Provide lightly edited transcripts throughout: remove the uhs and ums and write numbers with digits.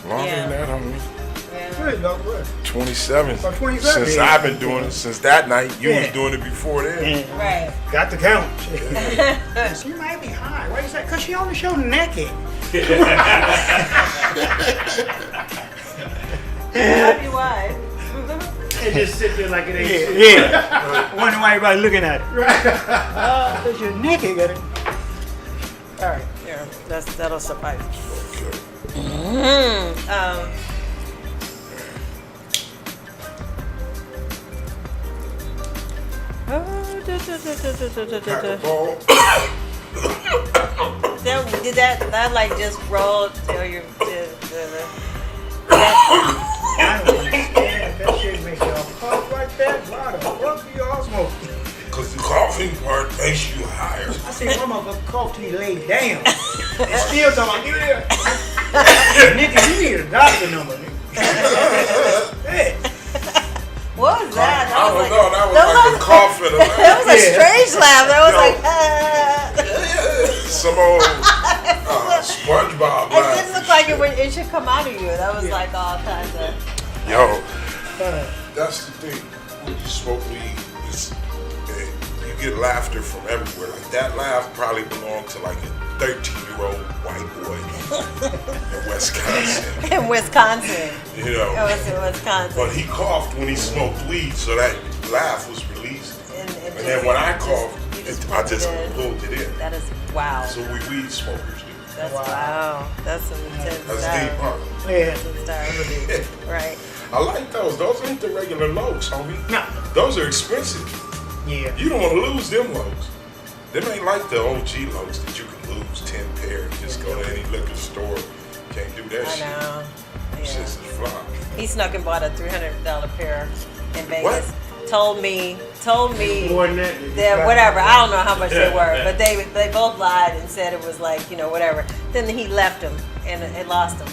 Longer than that, homie. Yeah. 27. 27. Since I've been doing it since that night. You was doing it before then. Right. Got the count. She might be high. Why you say? Because she only showed naked. Happy wife. And just sit there like it ain't shit. Yeah. Wondering why everybody looking at it. Right. Because you're naked, got it. All right. Yeah, that'll suffice. Did that like just roll till your I don't understand. That shit makes y'all cough like that. Why the fuck do y'all smoke? Because the coughing part makes you higher. I see one motherfucker cough till he lay down. And still talking about, give it here. Nigga, you need a doctor number, nigga. Hey. What was that? I don't know. That was like a coughing. That was a strange laugh. That was like, some old SpongeBob laugh. It didn't look like it should come out of you. That was like all kinds of. Yo, that's the thing. When you smoke weed, you get laughter from everywhere. Like that laugh probably belonged to like a 13-year-old white boy in Wisconsin. In Wisconsin. You know. It was in Wisconsin. But he coughed when he smoked weed, so that laugh was released. And then when I coughed, I just pulled it in. That is wow. So we weed smokers do. That's wow. That's some intense That's stuff. deep, huh? Yeah. That's right. I like those. Those ain't the regular lows, homie. No. Those are expensive. Yeah. You don't want to lose them lows. Them ain't like the OG lows that you can lose 10 pair and just go to any liquor store. Can't do that shit. I know. Shit's just flop. He snuck and bought a $300 pair in Vegas. What? Told me More than that whatever. I don't know how much they were, but they both lied and said it was like, whatever. Then he left him and it lost him.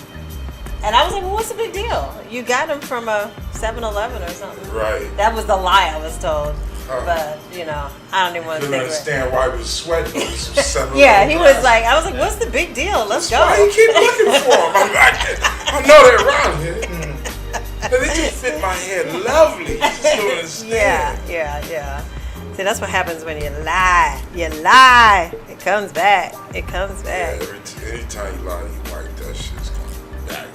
And I was like, well, what's the big deal? You got him from a 7-Eleven or something. Right. That was the lie I was told. But, I don't even want to think of it. I couldn't understand why he was sweating. Yeah, he was like, I was like, what's the big deal? Let's go. Why you keep looking for him? I know they're around here. But they just fit my head lovely. You just don't understand. Yeah. See, that's what happens when you lie. You lie. It comes back. It comes back. Yeah, anytime you lie, you wipe that shit's coming back.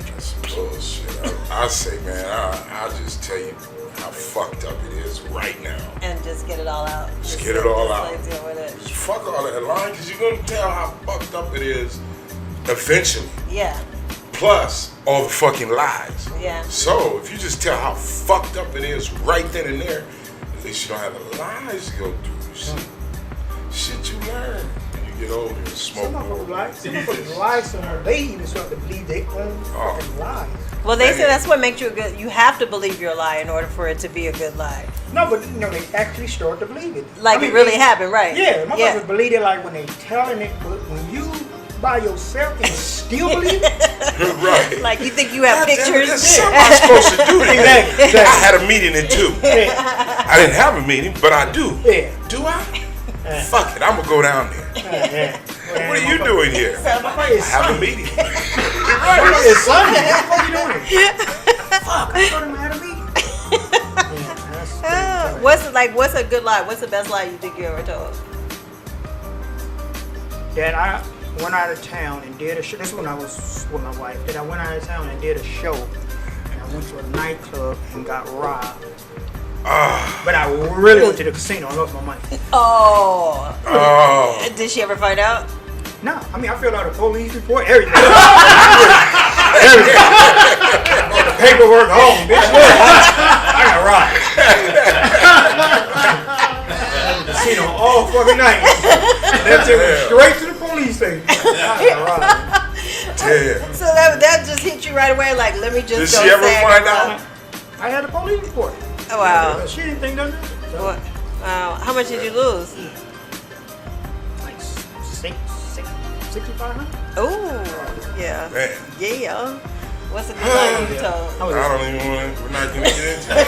That's bullshit. I say, man, I'll just tell you how fucked up it is right now. And just get it all out. Just get it all out. Like, deal with it. Just fuck all that lying, because you're going to tell how fucked up it is eventually. Yeah. Plus all the fucking lies. Yeah. So if you just tell how fucked up it is right then and there, at least you don't have the lies to go through. Shit you learn when you get older and smoke more. Some motherfuckers lie so they even start to believe they own fucking lies. Well, they say that's what makes you a good. You have to believe your lie in order for it to be a good lie. No, but they actually start to believe it. Like it really happened, right? Yeah, motherfuckers believe it. Like when they telling it, but when you by yourself and still believe it. Right. Like you think you have pictures. That's something I'm supposed to do today. Exactly. I had a meeting at 2. Yeah. I didn't have a meeting, but I do. Yeah. Do I? Fuck it, I'm gonna go down there. What are you doing here? I have a meeting. It's Sunday. What are you doing here? Fuck, I told him I had a meeting. What's a good lie? What's the best lie you think you ever told? That I went out of town and did a show. This is when I was with my wife. That I went out of town and did a show. And I went to a nightclub and got robbed. But I really went to the casino and lost my money. Oh. Did she ever find out? No. I mean, I filled out a police report, everything. Everything. The paperwork home, bitch. I got robbed. Casino all fucking night. That took me straight to the police station. I got robbed. Damn. So that just hit you right away. Like, let me just. Did she ever find out? I had a police report. Oh, wow. She didn't think nothing. So. Wow. How much did you lose? Like 6,500. Oh, yeah. Man. Yeah. What's a good lie you told? I don't even want to. We're not gonna get into it.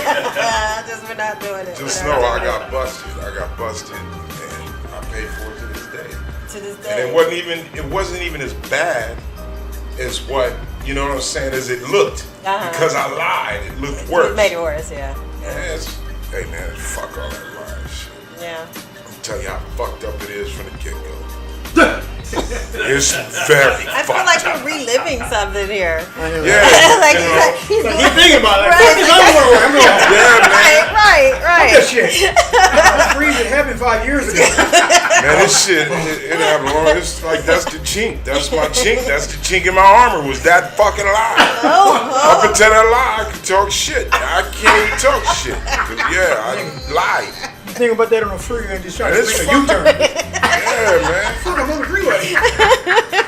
We're not doing it. Just know I got busted. And I paid for it to this day. To To this day. And it wasn't even as bad as what, you know what I'm saying, as it looked. Because I lied, it looked worse. It made it worse, yeah. Hey man, fuck all that lying shit. Yeah. I'm telling you how fucked up it is from the get-go. It's very I feel like we're reliving something here. Yeah. He's thinking about it. Right. Yeah, man. Right. This shit. I freezed in heaven 5 years ago. Man, this shit, it happened long. It's like, that's the chink. That's my chink. That's the chink in my armor, was that fucking lie. Up until that lie, I could talk shit. I can't even talk shit. Yeah, I lied. You think about that on the freeway and just try to It's make a U-turn. Yeah, man. Fuck, I'm on the freeway.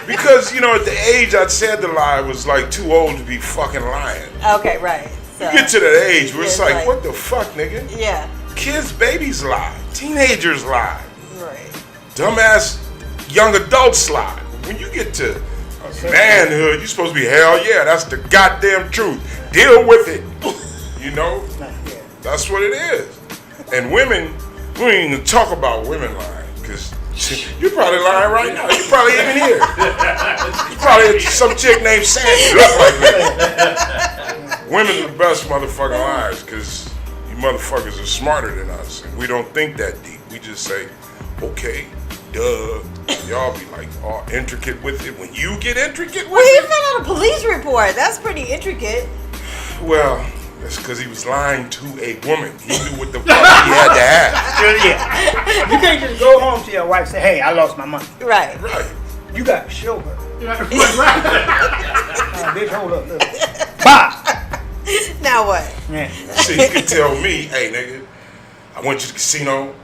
Because, you know, at the age I said the lie was like too old to be fucking lying. Okay, right. So, You get to that age where it's Yeah, like, like- what the fuck, nigga? yeah. Kids, babies lie. Teenagers lie. Right. Dumbass young adults lie. When you get to manhood, you're supposed to be, hell yeah, that's the goddamn truth. Deal with it. You know? That's what it is. And women, we don't even talk about women lying, because you're probably lying right now. You're probably even here. You're probably some chick named Sandy. Look like me. Women are the best motherfucking liars, because you motherfuckers are smarter than us, and we don't think that deep. We just say, okay, duh. Y'all be like all intricate with it. When you get intricate with Well, he it, filled out a police report. That's pretty intricate. well, that's because he was lying to a woman. He knew what the fuck he had to have. Yeah. You can't just go home to your wife and say, hey, I lost my money. Right. Right. You got to show her. Bitch, hold up. Look. Bye. Now what? Yeah. See, you can tell me, hey, nigga, I went to the casino,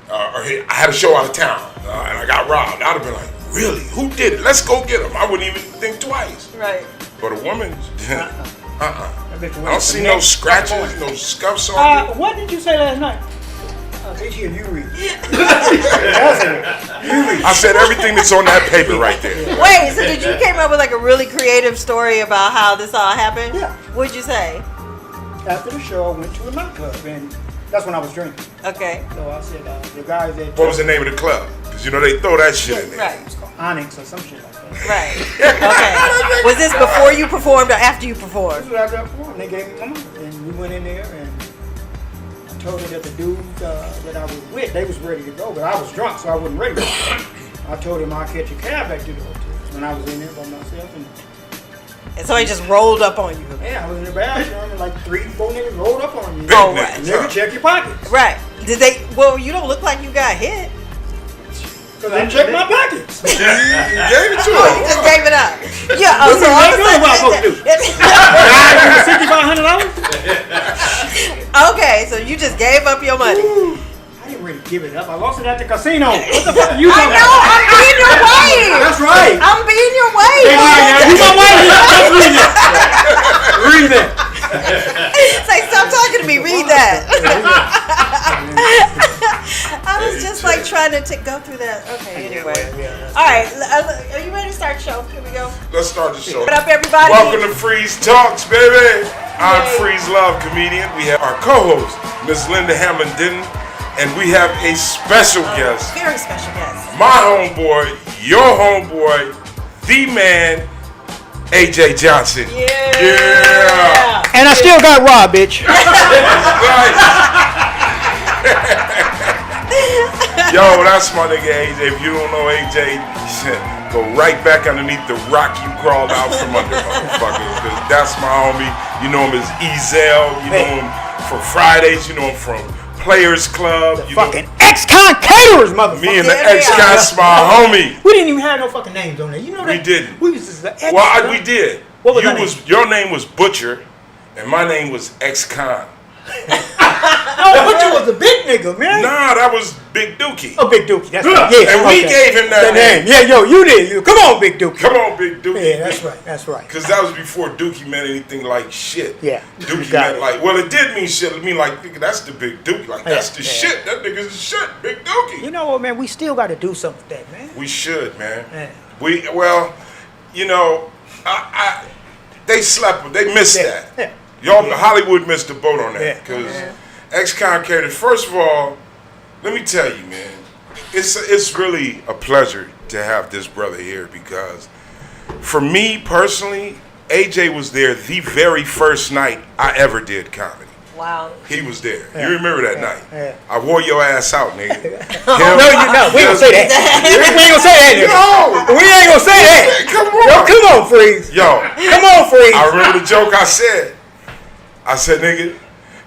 or hey, I had a show out of town, and I got robbed. I'd have been like, really? Who did it? Let's go get him. I wouldn't even think twice. Right. But a woman, That bitch I went don't to see the no next- scratches, no scuffs on it. What did you say last night? Bitch, here, you read. I said everything that's on that paper right there. Wait, so did you came up with like a really creative story about how this all happened? Yeah. What'd you say? After the show, I went to a nightclub, and that's when I was drinking. Okay. So I said, the guys that... What was the name of the club? Because, you know, they throw that shit in there. Right. It's called Onyx or some shit like that. Right. Okay. Was this before you performed or after you performed? This is what I got for, and they gave me my money. And we went in there, and I told her that the dudes that I was with, they was ready to go, but I was drunk, so I wasn't ready. I told him I'd catch a cab back to the hotel. When I was in there by myself, And somebody just rolled up on you. yeah, I was in the bathroom, and like 3-4 niggas rolled up on me. Big Oh, niggas, Nigga, huh? check your pockets. Right. Did they? Well, you don't look like you got hit. Because I checked my pockets. You gave it to Oh, you her. just gave it up. Yeah. Oh, so all of a What am I supposed to do? sudden. Okay, so you just gave up your money. I didn't really give it up. I lost it at the casino. What the fuck are you I talking know. about? I'm being your wife. That's right. I'm being your wife. You my wife. Just read it. Read it. Say, stop talking to me. Read that. I was just like trying to go through that. Okay, anyway. All right. Are you ready to start the show? Here we go. Let's start the show. What up, everybody? Welcome to Freeze Talks, baby. I'm Freeze Love comedian. We have our co-host, Miss Linda Hammond-Denton, and we have a special guest, Very special guest. my homeboy, your homeboy, the man, AJ Johnson. Yeah. And I still got robbed, bitch. Right. Yo, that's my nigga AJ. If you don't know AJ, go right back underneath the rock you crawled out from under, motherfucker. 'Cause that's my homie. You know him as Ezel. You know him from Fridays. You know him from Players Club. You know Fucking ex-con caterers, motherfucker. me and the There we ex-cons, my homie. We didn't even have no fucking names on there. You know that? We didn't. We was just the ex. Well, we did. What was our name? Your name was Butcher, and my name was ex-con. No, Butcher was a big nigga, man. Nah, that was Big Dookie. Oh, Big Dookie. That's right. Yeah, And we okay. gave him that name. Yeah, yo, you did. You come on, Big Dookie. Come on, Big Dookie. Yeah, that's right. That's right. Because that was before Dookie meant anything like shit. Yeah, you Dookie got meant it. like, well, it did mean shit. It mean like, nigga, that's the Big Dookie. Like, that's the Yeah. shit. That nigga's the shit. Big Dookie. You know what, man? We still got to do something with that, man. We should, man. Yeah. Well, you know, they slept. They missed Yeah. that. Yeah. Y'all, Hollywood missed the boat on Yeah. that. Because ex-con catered. First of all, let me tell you, man, it's really a pleasure to have this brother here because for me personally, AJ was there the very first night I ever did comedy. Wow. He was there. You remember that night? Yeah. I wore your ass out, nigga. No, we ain't gonna say that. We ain't gonna say that. No. We ain't gonna say that. Come on. Yo, come on, Freeze. Yo. Come on, Freeze. I remember the joke I said. I said, nigga,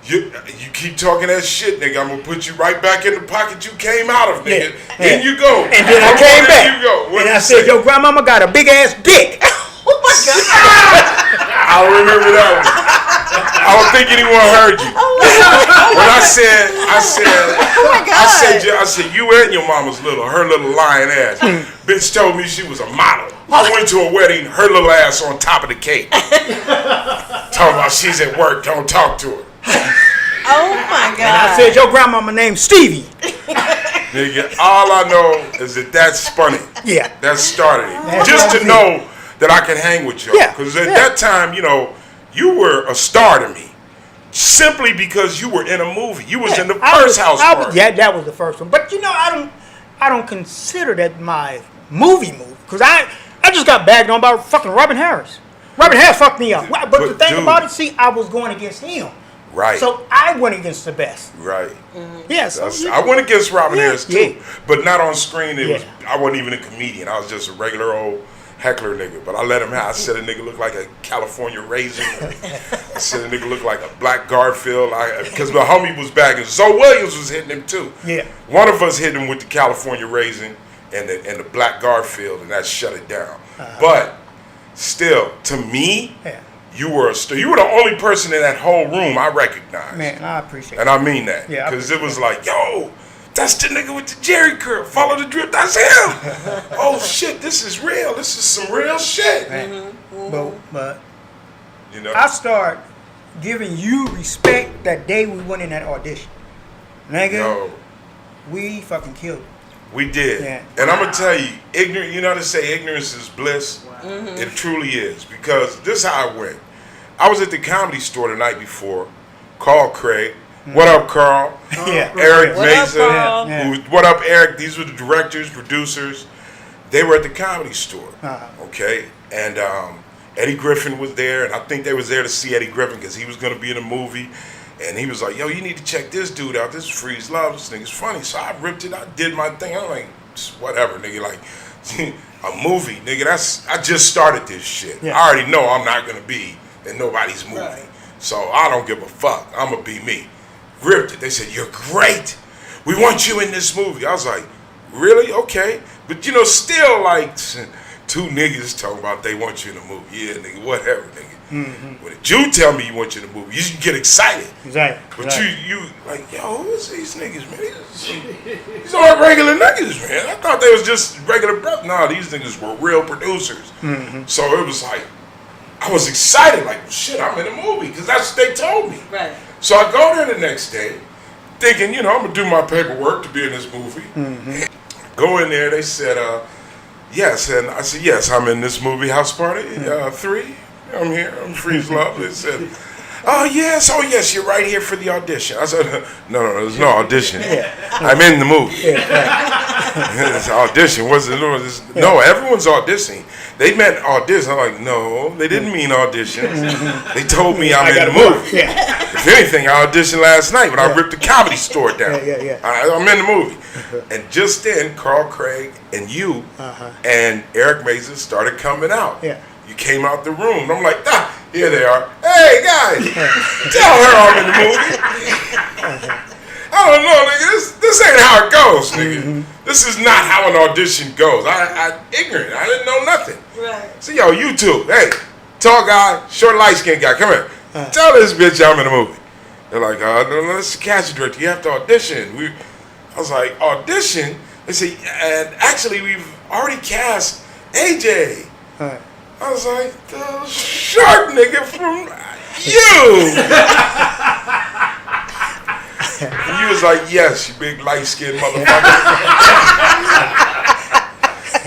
you keep talking that shit, nigga. I'm gonna put you right back in the pocket you came out of, nigga. Yeah. In you go. And then I came back. You go. What and did I you said, say? your grandmama got a big ass dick. Oh my God. I remember that one. I don't think anyone heard you. When I said, Oh my God. I said, you and your mama's her little lying ass. Bitch told me she was a model. I went to a wedding, her little ass on top of the cake. Talking about she's at work, don't talk to her. Oh my God. And I said, your grandmama named Stevie. Nigga, all I know is that spun it. Yeah. That started it. That's Just what to I know that I can hang with y'all. Yeah. Because at that time, you were a star to me. Simply because you were in a movie. You was in the first house party. Yeah, that was the first one. But I don't consider that my movie. Because I just got bagged on by fucking Robin Harris. Robin Harris fucked me up. But the thing about it, see, I was going against him. Right. So I went against the best. Right. Yeah, so I went against Robin Harris too. Yeah. But not on screen. I wasn't even a comedian. I was just a regular old heckler nigga. But I let him have. I said a nigga looked like a California raisin. I said a nigga looked like a black Garfield. Because my homie was back and Zoe Williams was hitting him too. Yeah. One of us hit him with the California raisin and the black Garfield, and that shut it down. But still, to me, you were you were the only person in that whole room I recognized. Man, I appreciate And I mean that. Yeah, Because it was like, yo, that's the nigga with the Jerry curl. Follow the drip. That's him. Oh, shit, this is real. This is some real shit. But You know? I start giving you respect that day we went in that audition. Nigga, Yo, we fucking killed it. we did. Yeah. And I'm going to tell you, ignorant. You know how to say ignorance is bliss? It truly is. Because this is how it went. I was at the Comedy Store the night before. Called Craig. What up, Carl? Yeah. Eric What up, Mesa. Carl? Yeah. What up, Eric? These were the directors, producers. They were at the Comedy Store. Okay? And Eddie Griffin was there, and I think they was there to see Eddie Griffin because he was going to be in a movie. And he was like, yo, you need to check this dude out. This is Freeze Love. This nigga's funny. So I ripped it. I did my thing. I'm like, whatever, nigga. Like, a movie, nigga. I just started this shit. Yeah. I already know I'm not going to be in nobody's movie. Right. So I don't give a fuck. I'm going to be me. Ripped it. They said, you're great. We want you in this movie. I was like, really? Okay. But, still like two niggas talking about they want you in the movie. Yeah, nigga, whatever, nigga. When you tell me you want you in the movie, you should get excited. Exactly. But you like, yo, who is these niggas, man? These aren't regular niggas, man. I thought they was just regular brothers. Nah, these niggas were real producers. So it was like, I was excited, like, shit, I'm in a movie, because that's what they told me. Right. So I go there the next day, thinking, I'm going to do my paperwork to be in this movie. Go in there, they said, yes. And I said, yes, I'm in this movie, House Party 3. I'm here, I'm Freeze Love. They said, oh yes, you're right here for the audition. I said, no, there's no audition. I'm in the movie. It's audition. No, everyone's auditioning. They meant audition. I'm like, no, they didn't mean audition. They told me I'm in the movie. If anything, I auditioned last night when I ripped the Comedy Store down. I'm in the movie. And just then, Carl Craig and you and Eric Mesa started coming out. You came out the room. And I'm like, here they are. Hey, guys, tell her I'm in the movie. I don't know, nigga. This ain't how it goes, nigga. This is not how an audition goes. I ignorant. I didn't know nothing. Right. So, yo, you two, hey, tall guy, short, light-skinned guy, come here. Tell this bitch I'm in the movie. They're like, no, that's the casting director. You have to audition. I was like, audition? They say, and actually, we've already cast AJ. I was like, the short nigga from you. And you was like, yes, you big light-skinned motherfucker.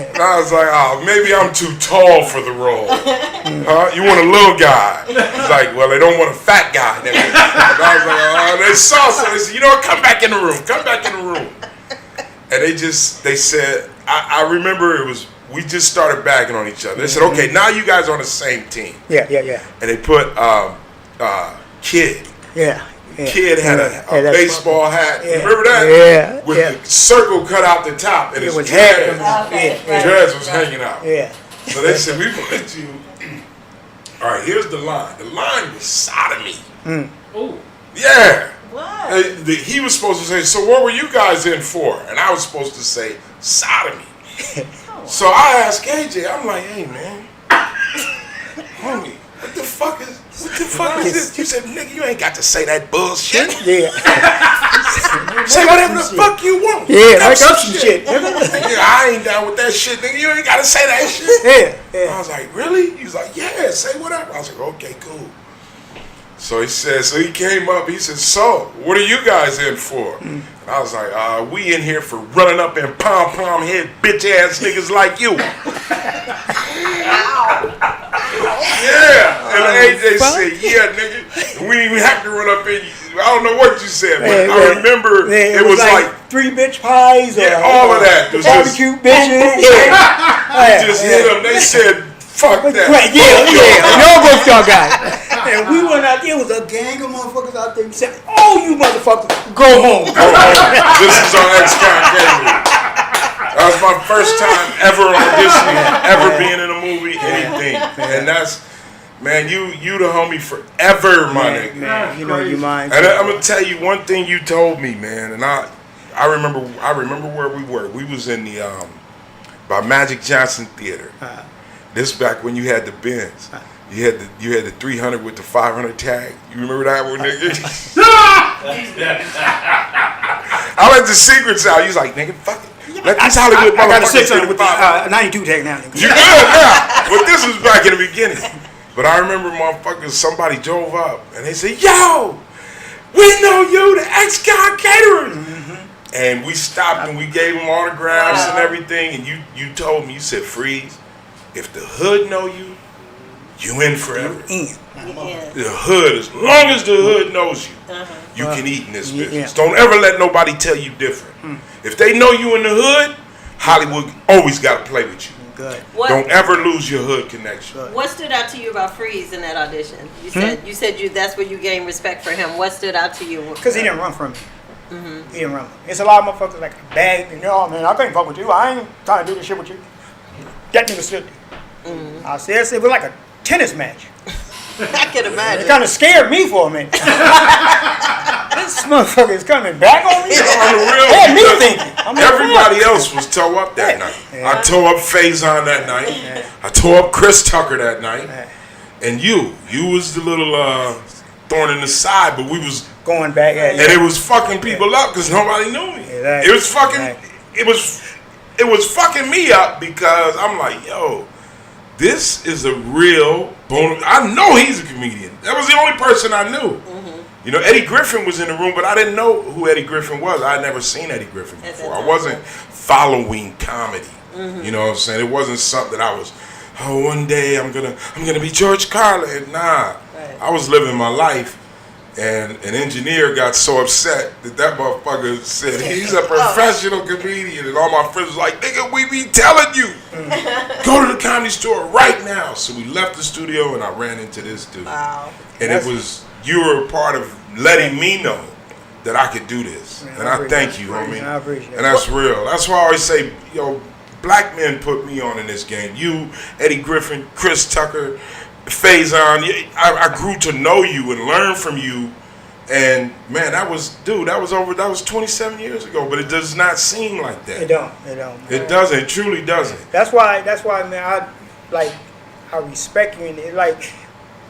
And I was like, oh, maybe I'm too tall for the role. Huh? You want a little guy. He's like, well, they don't want a fat guy. And I was like, oh, they saw something. They said, you know what, come back in the room. Come back in the room. And they said, I remember we just started bagging on each other. They said, okay, now you guys are on the same team. Yeah. And they put Kid. Yeah. Kid had a baseball hat. Yeah. Remember that? Yeah. With the circle cut out the top, and his was dreads, hair. dreads was hanging out. Yeah. So they said, we put you. All right, here's the line. The line was sodomy. Oh. Yeah. What? He was supposed to say, so what were you guys in for? And I was supposed to say, sodomy. So I asked KJ, I'm like, hey, man, homie, what the fuck is this? You said, nigga, you ain't got to say that bullshit. Yeah. Say whatever the fuck you want. Yeah, make up some shit. Nigga, I ain't down with that shit, nigga. You ain't got to say that shit. Yeah. I was like, really? He was like, yeah, say whatever. I was like, okay, cool. So he said, so he came up, he said, so, what are you guys in for? And I was like, we in here for running up and pom-pom head bitch ass niggas like you. Yeah. And AJ said, yeah, nigga, we didn't even have to run up in you. I don't know what you said, but I remember it was like 3 bitch pies or all of that. barbecue bitches. We just hit them. They said, fuck that. Yeah. Y'all both y'all guys. And we went out there, it was a gang of motherfuckers out there. We said, oh, you motherfuckers, go home. This is on X-Con Gaming. That was my first time ever auditioning, ever being in a movie, anything. And that's, man, you the homie forever, my nigga. Man, you know you mind. And I'm gonna tell you one thing you told me, man, and I remember where we were. We was in the by Magic Johnson Theater. This back when you had the Benz. You had the 300 with the 500 tag. You remember that one, nigga? I let the secrets out. You was like, nigga, fuck it. Let these Hollywood I got a motherfuckers 600 with the 92 tag now. You good now. But this was back in the beginning. But I remember motherfuckers, somebody drove up and they said, yo, we know you, the X-Con Caterers. And we stopped and we gave them autographs and everything. And you told me, you said, Freeze, if the hood know you, you in forever. The hood, as long as the hood knows you, you can eat in this business. Don't ever let nobody tell you different. If they know you in the hood, Hollywood always got to play with you. Good. Don't ever lose your hood connection. What stood out to you about Freeze in that audition? You said that's where you gained respect for him. What stood out to you? Because he didn't run from me. He didn't run. It's a lot of motherfuckers like bag. You know, man, I can't fuck with you. I ain't trying to do this shit with you. That nigga stood there. I said it was like a tennis match. I can imagine. It kind of scared me for a minute. This motherfucker is coming back on me. On the real, Had me thinking. everybody else was toe up that night. I tore up Faison that night. I tore up Chris Tucker that night. And you was the little thorn in the side, but we was going back at you. And it was fucking people up because nobody knew me. It was fucking. It was fucking me up because I'm like, yo, this is a real bone. I know he's a comedian. That was the only person I knew. You know, Eddie Griffin was in the room, but I didn't know who Eddie Griffin was. I had never seen Eddie Griffin before. I wasn't following comedy. You know what I'm saying? It wasn't something that I was, one day I'm gonna be George Carlin. Nah. I was living my life. And an engineer got so upset that motherfucker said he's a professional comedian, and all my friends was like, "Nigga, we be telling you, go to the Comedy Store right now." So we left the studio, and I ran into this dude. Wow! And it was you were a part of letting me know that I could do this, and I thank you, homie. I appreciate it. And that's real. That's why I always say, yo, black men put me on in this game. You, Eddie Griffin, Chris Tucker. Faison, I grew to know you and learn from you, and man, that was 27 years ago, but it does not seem like that. It don't. It doesn't. It truly doesn't. That's why, man. I respect you, and like,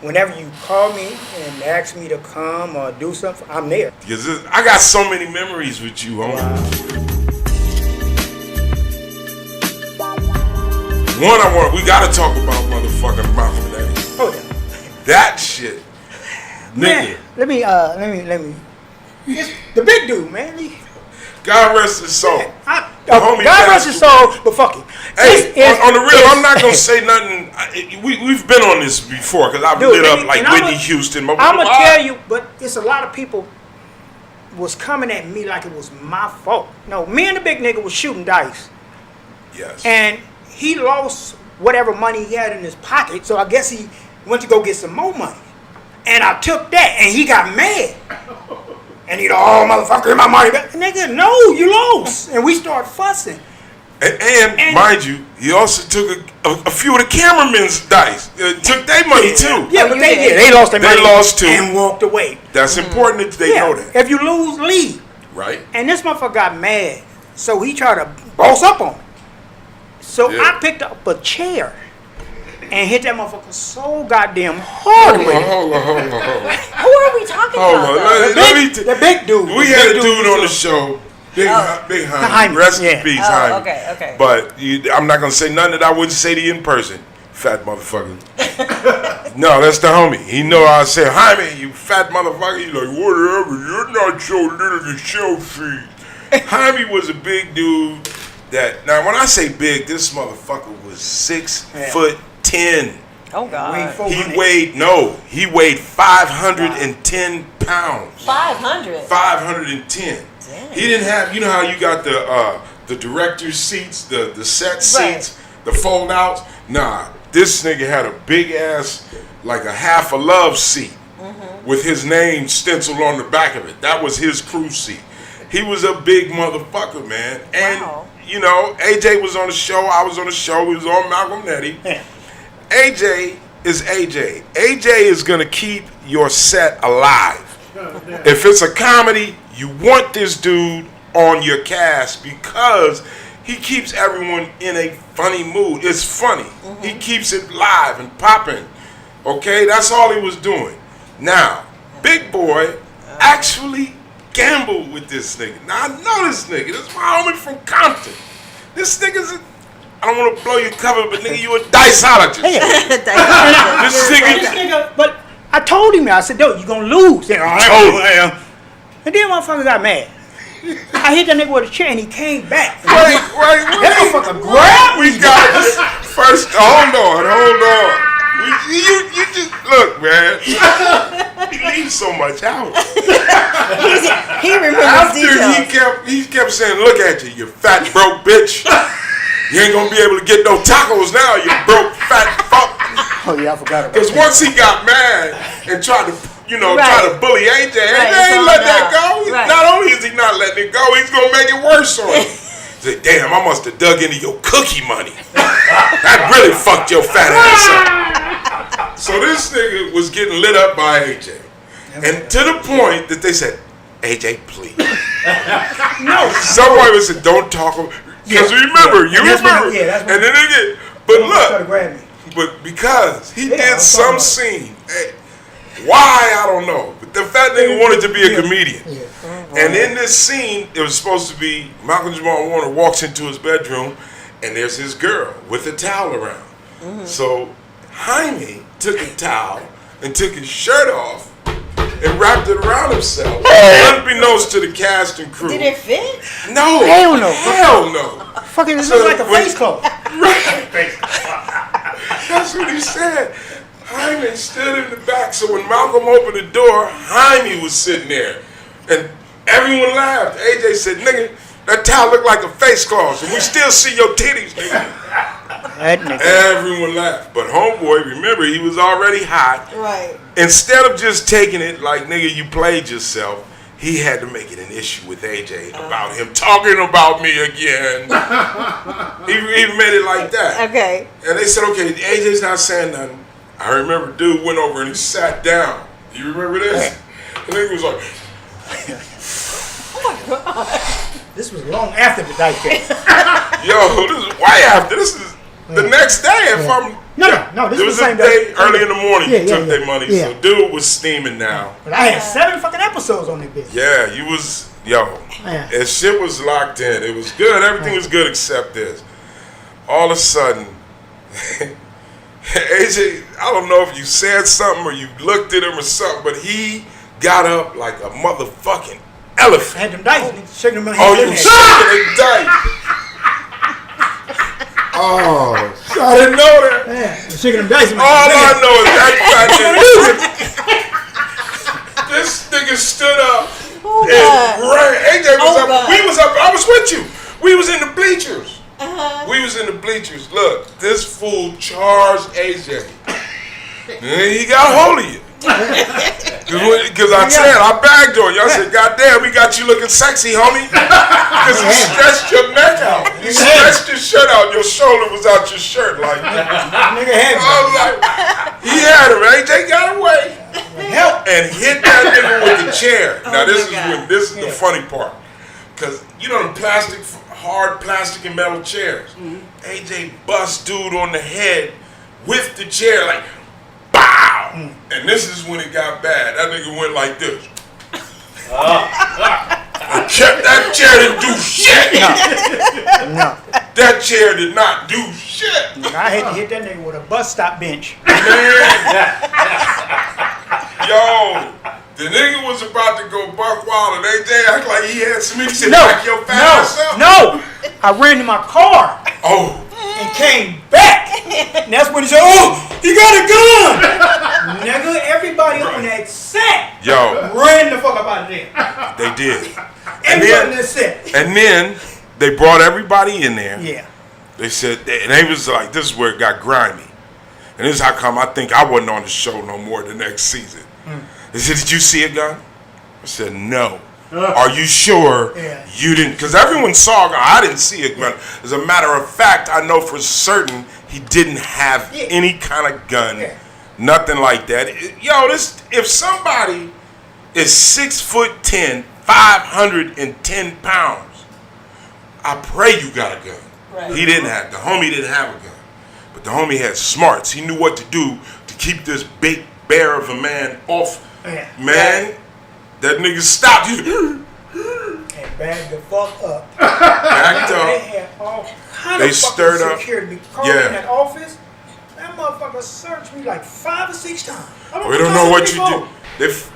whenever you call me and ask me to come or do something, I'm there. Because I got so many memories with you, homie. We gotta talk about motherfucking Malcolm X. Oh yeah. That shit. Man, let me. It's the big dude, man. God rest his soul. God rest his soul, but fuck it. Hey, on the real, I'm not gonna say nothing. We've been on this before because I've lit up like Whitney Houston. I'm gonna tell you, but it's a lot of people was coming at me like it was my fault. No, me and the big nigga was shooting dice Yes. And he lost whatever money he had in his pocket, so I guess he went to go get some more money. And I took that, and he got mad. And he go, oh, motherfucker, my money back. Nigga, no, you lost. And we start fussing. And mind you, he also took a few of the cameramen's dice. Took their money too. Yeah, but they lost their money. They lost too. And walked away. That's important that they know that. If you lose, leave. Right. And this motherfucker got mad. So he tried to boss up on me. So I picked up a chair and hit that motherfucker so goddamn hard with it. Hold on. Who are we talking about? The big dude. We had a dude on the show. Big Jaime. Rest in peace, Jaime. Okay. But I'm not going to say nothing that I wouldn't say to you in person. Fat motherfucker. No, that's the homie. He know I say, Jaime, you fat motherfucker. He's like, whatever. You're not so little to show feet. Jaime was a big dude that, now when I say big, this motherfucker was 6'10". Oh, God. He weighed 510 pounds. 500? 510. Damn. He didn't have, you know how you got the director's seats, the set seats, the fold outs? Nah, this nigga had a big ass, like a half a love seat with his name stenciled on the back of it. That was his crew seat. He was a big motherfucker, man. And, you know, AJ was on the show. I was on the show. We was on Malcolm Nettie. AJ is AJ. AJ is going to keep your set alive. If it's a comedy, you want this dude on your cast because he keeps everyone in a funny mood. It's funny. He keeps it live and popping. Okay? That's all he was doing. Now, Big Boy actually gambled with this nigga. Now, I know this nigga. This is my homie from Compton. This nigga's I don't want to blow your cover, but nigga, you a diceologist. This nigga, but I told him, I said, yo, you gonna lose. And then motherfucker got mad. I hit that nigga with a chair and he came back. Wait. That motherfucker grabbed me. We got this. First, hold on. You just, look, man. He leaves so much out. He remembers After details. he kept saying, look at you fat broke bitch. You ain't gonna be able to get no tacos now, you broke fat fuck. Oh yeah, I forgot about that. Because once he got mad and tried to, try to bully AJ, AJ ain't let that go. Not only is he not letting it go, he's gonna make it worse on him. He said, damn, I must have dug into your cookie money. That really fucked your fat ass up. So this nigga was getting lit up by AJ. And to the point that they said, AJ, please. No. Someone said, don't talk. Because remember. And then they get, but look, but because he did some scene, why, I don't know. But the fat nigga wanted to be a comedian. And in this scene, it was supposed to be Malcolm Jamal Warner walks into his bedroom and there's his girl with a towel around. So Jaime took a towel and took his shirt off and wrapped it around himself, unbeknownst to the cast and crew. Did it fit? No. Hell no. Hell no. Fucking this looks like a face cloth. That's what he said. Jaime stood in the back, so when Malcolm opened the door, Jaime was sitting there. And everyone laughed. AJ said, nigga, that towel looked like a face cloth, and we still see your titties, nigga. Everyone laughed. But homeboy, remember, he was already hot. Right. Instead of just taking it like, nigga, you played yourself, he had to make it an issue with AJ about him talking about me again. He made it like that. Okay. And they said, okay, AJ's not saying nothing. I remember dude went over and he sat down. You remember this? And he was like, oh my God. This was long after the dice case. yo, this is way after. This is the next day. If I'm No, this it was was the a same day day. early in the morning. Took their money, Yeah. so dude was steaming now. But I had 7 fucking episodes on that bitch. Yeah, you was and shit was locked in. It was good. Everything was good except this. All of a sudden, AJ, I don't know if you said something or you looked at him or something, but he got up like a motherfucking elephant. I had them dice, shaking them in Oh, you shaking them dice. Oh, I didn't know that. Yeah, shaking them dice. All I know is that this nigga stood up and ran. AJ was up. God. We was up. I was with you. We was in the bleachers. We was in the bleachers. Look, this fool charged AJ. And he got hold of you. Because I said, I bagged on you. I said, goddamn, we got you looking sexy, homie. Because you stretched your neck out. You stretched your shirt out. Your shoulder was out your shirt. Like, Nigga had I was like, he had him. AJ got away. help. And hit that nigga with the chair. Now, this is the funny part. Because, you know, the hard plastic and metal chairs. AJ bust dude on the head with the chair, like, bow! And this is when it got bad. That nigga went like this. And kept that chair didn't do shit. No. That chair did not do shit. I had to hit that nigga with a bus stop bench. Yo, the nigga was about to go buck wild and AJ act like he had some. He said, back your fat ass up. No. I ran to my car. Oh. And came back. And that's when he said, oh, you got a gun. Nigga, everybody on that set ran the fuck up out of there. They did. Everybody on that set. And then they brought everybody in there. Yeah. They said, and they was like, this is where it got grimy. And this is how come I think I wasn't on the show no more the next season. They said, did you see a gun? I said, no. Are you sure you didn't? Because everyone saw a gun. I didn't see a gun. As a matter of fact, I know for certain he didn't have any kind of gun. Nothing like that. If somebody is 6'10", 510 pounds, I pray you got a gun. Right. He didn't have, the homie didn't have a gun. But the homie had smarts. He knew what to do to keep this big bear of a man off. Man, that nigga stopped. And bagged the fuck up. Backed up. They had all kind They of stirred fucking up. security. Called me in that office. That motherfucker searched me like 5 or 6 times. We don't know what you do.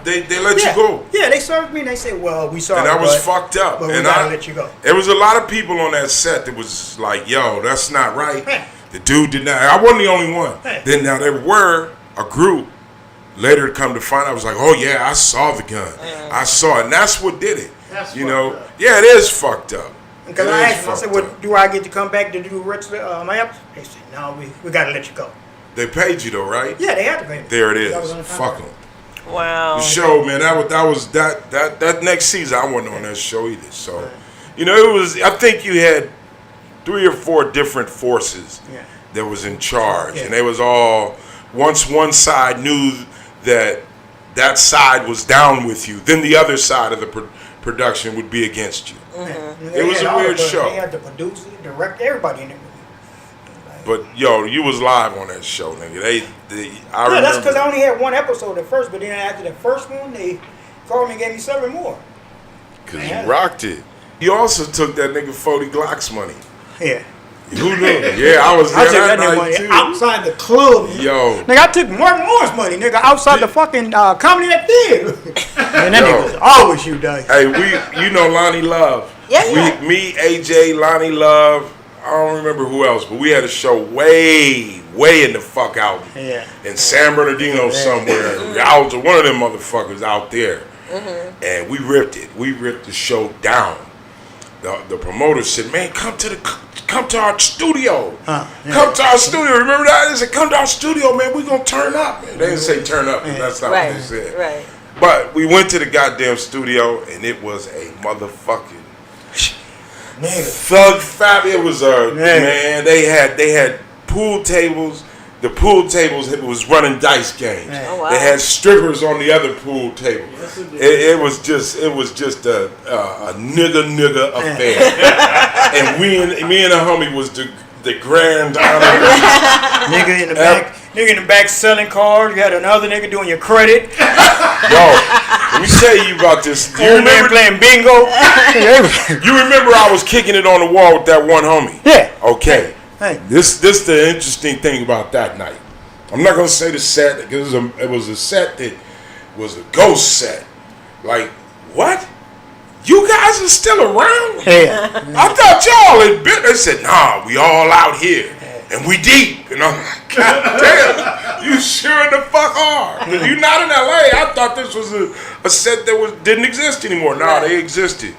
They let you go. Yeah, they searched me and they said, well, we sorry. And that was fucked up. But we and gotta let you go. There was a lot of people on that set that was like, yo, that's not right. The dude did not. I wasn't the only one. Then now there were a group. Later to come to find out, I was like, oh yeah, I saw the gun. I saw it. And that's what did it. That's you know? Up. Yeah, it is fucked up. Because I asked them, I said, well, do I get to come back to do the rest of my episode? They said, no, we got to let you go. They paid you though, right? Yeah, they had to pay me. There it is. Fuck them. Wow. The show, man, that next season, I wasn't on that show either. So, you know, it was, I think you had 3 or 4 different forces that was in charge. And they was all, once one side knew that side was down with you, then the other side of the production would be against you. It was a weird show. They had the producer, director, everybody in it. But yo, you was live on that show, nigga. I remember. That's because I only had 1 episode at first, but then after the first one, they called me and gave me 7 more. Cause you rocked it. You also took that nigga 40 Glock's money. Yeah. Who knew? Yeah, I was there that night money too. Outside the club. Yo. Nigga, I took Mark Moore's money, nigga, outside the fucking comedy at theater. Man, that nigga was always you, dog. Hey, you know Lonnie Love. Me, AJ, Lonnie Love, I don't remember who else, but we had a show way in the fuck out in San Bernardino somewhere. I was one of them motherfuckers out there. And we ripped it. We ripped the show down. The promoter said, man, come to our studio. Come to our studio. Remember that? They said, come to our studio, man. We gonna turn up. They didn't say turn up, because that's not what they said. Right. But we went to the goddamn studio, and it was a motherfucking thug fab. It was man. They had pool tables. The pool tables was running dice games. Oh, wow. They had strippers on the other pool table. It was just a nigga affair. And me and a homie was the grand honor. Nigga in the back selling cars. You had another nigga doing your credit. Yo, let me tell you about this. You remember playing bingo? You remember I was kicking it on the wall with that one homie? Yeah. Okay. Hey. This the interesting thing about that night. I'm not gonna say the set because it was a set that was a ghost set. Like, what? You guys are still around? Yeah. I thought y'all had been. They said, nah, we all out here. And we deep. And I'm like, God damn, you sure the fuck are. Because you're not in LA. I thought this was a set that didn't exist anymore. Nah, they existed.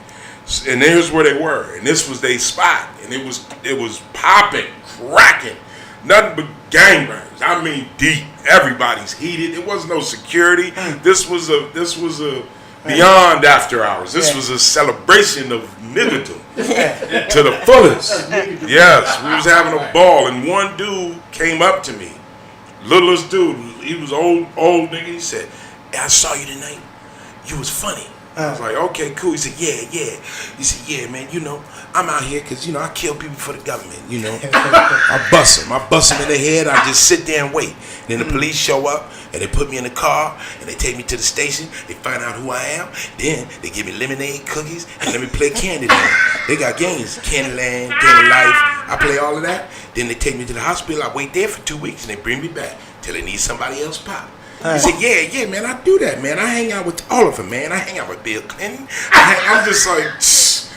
And here's where they were, and this was their spot, and it was popping, cracking, nothing but gangbangs. I mean, deep. Everybody's heated. It wasn't no security. This was a beyond after hours. This was a celebration of niggerdom to the fullest. Yes, we was having a ball, and one dude came up to me, littlest dude. He was old nigga. He said, "Hey, I saw you tonight. You was funny." I was like, "Okay, cool." He said, "Yeah." He said, "Yeah, man, I'm out here because, I kill people for the government, I bust them in the head. I just sit there and wait. Then the police show up, and they put me in the car, and they take me to the station. They find out who I am. Then they give me lemonade, cookies, and let me play Candyland. They got games, Candyland, Game of Life. I play all of that. Then they take me to the hospital. I wait there for 2 weeks, and they bring me back till they need somebody else pop." He said, yeah, man, I do that, man. I hang out with all of them, man. I hang out with Bill Clinton. I'm just like, this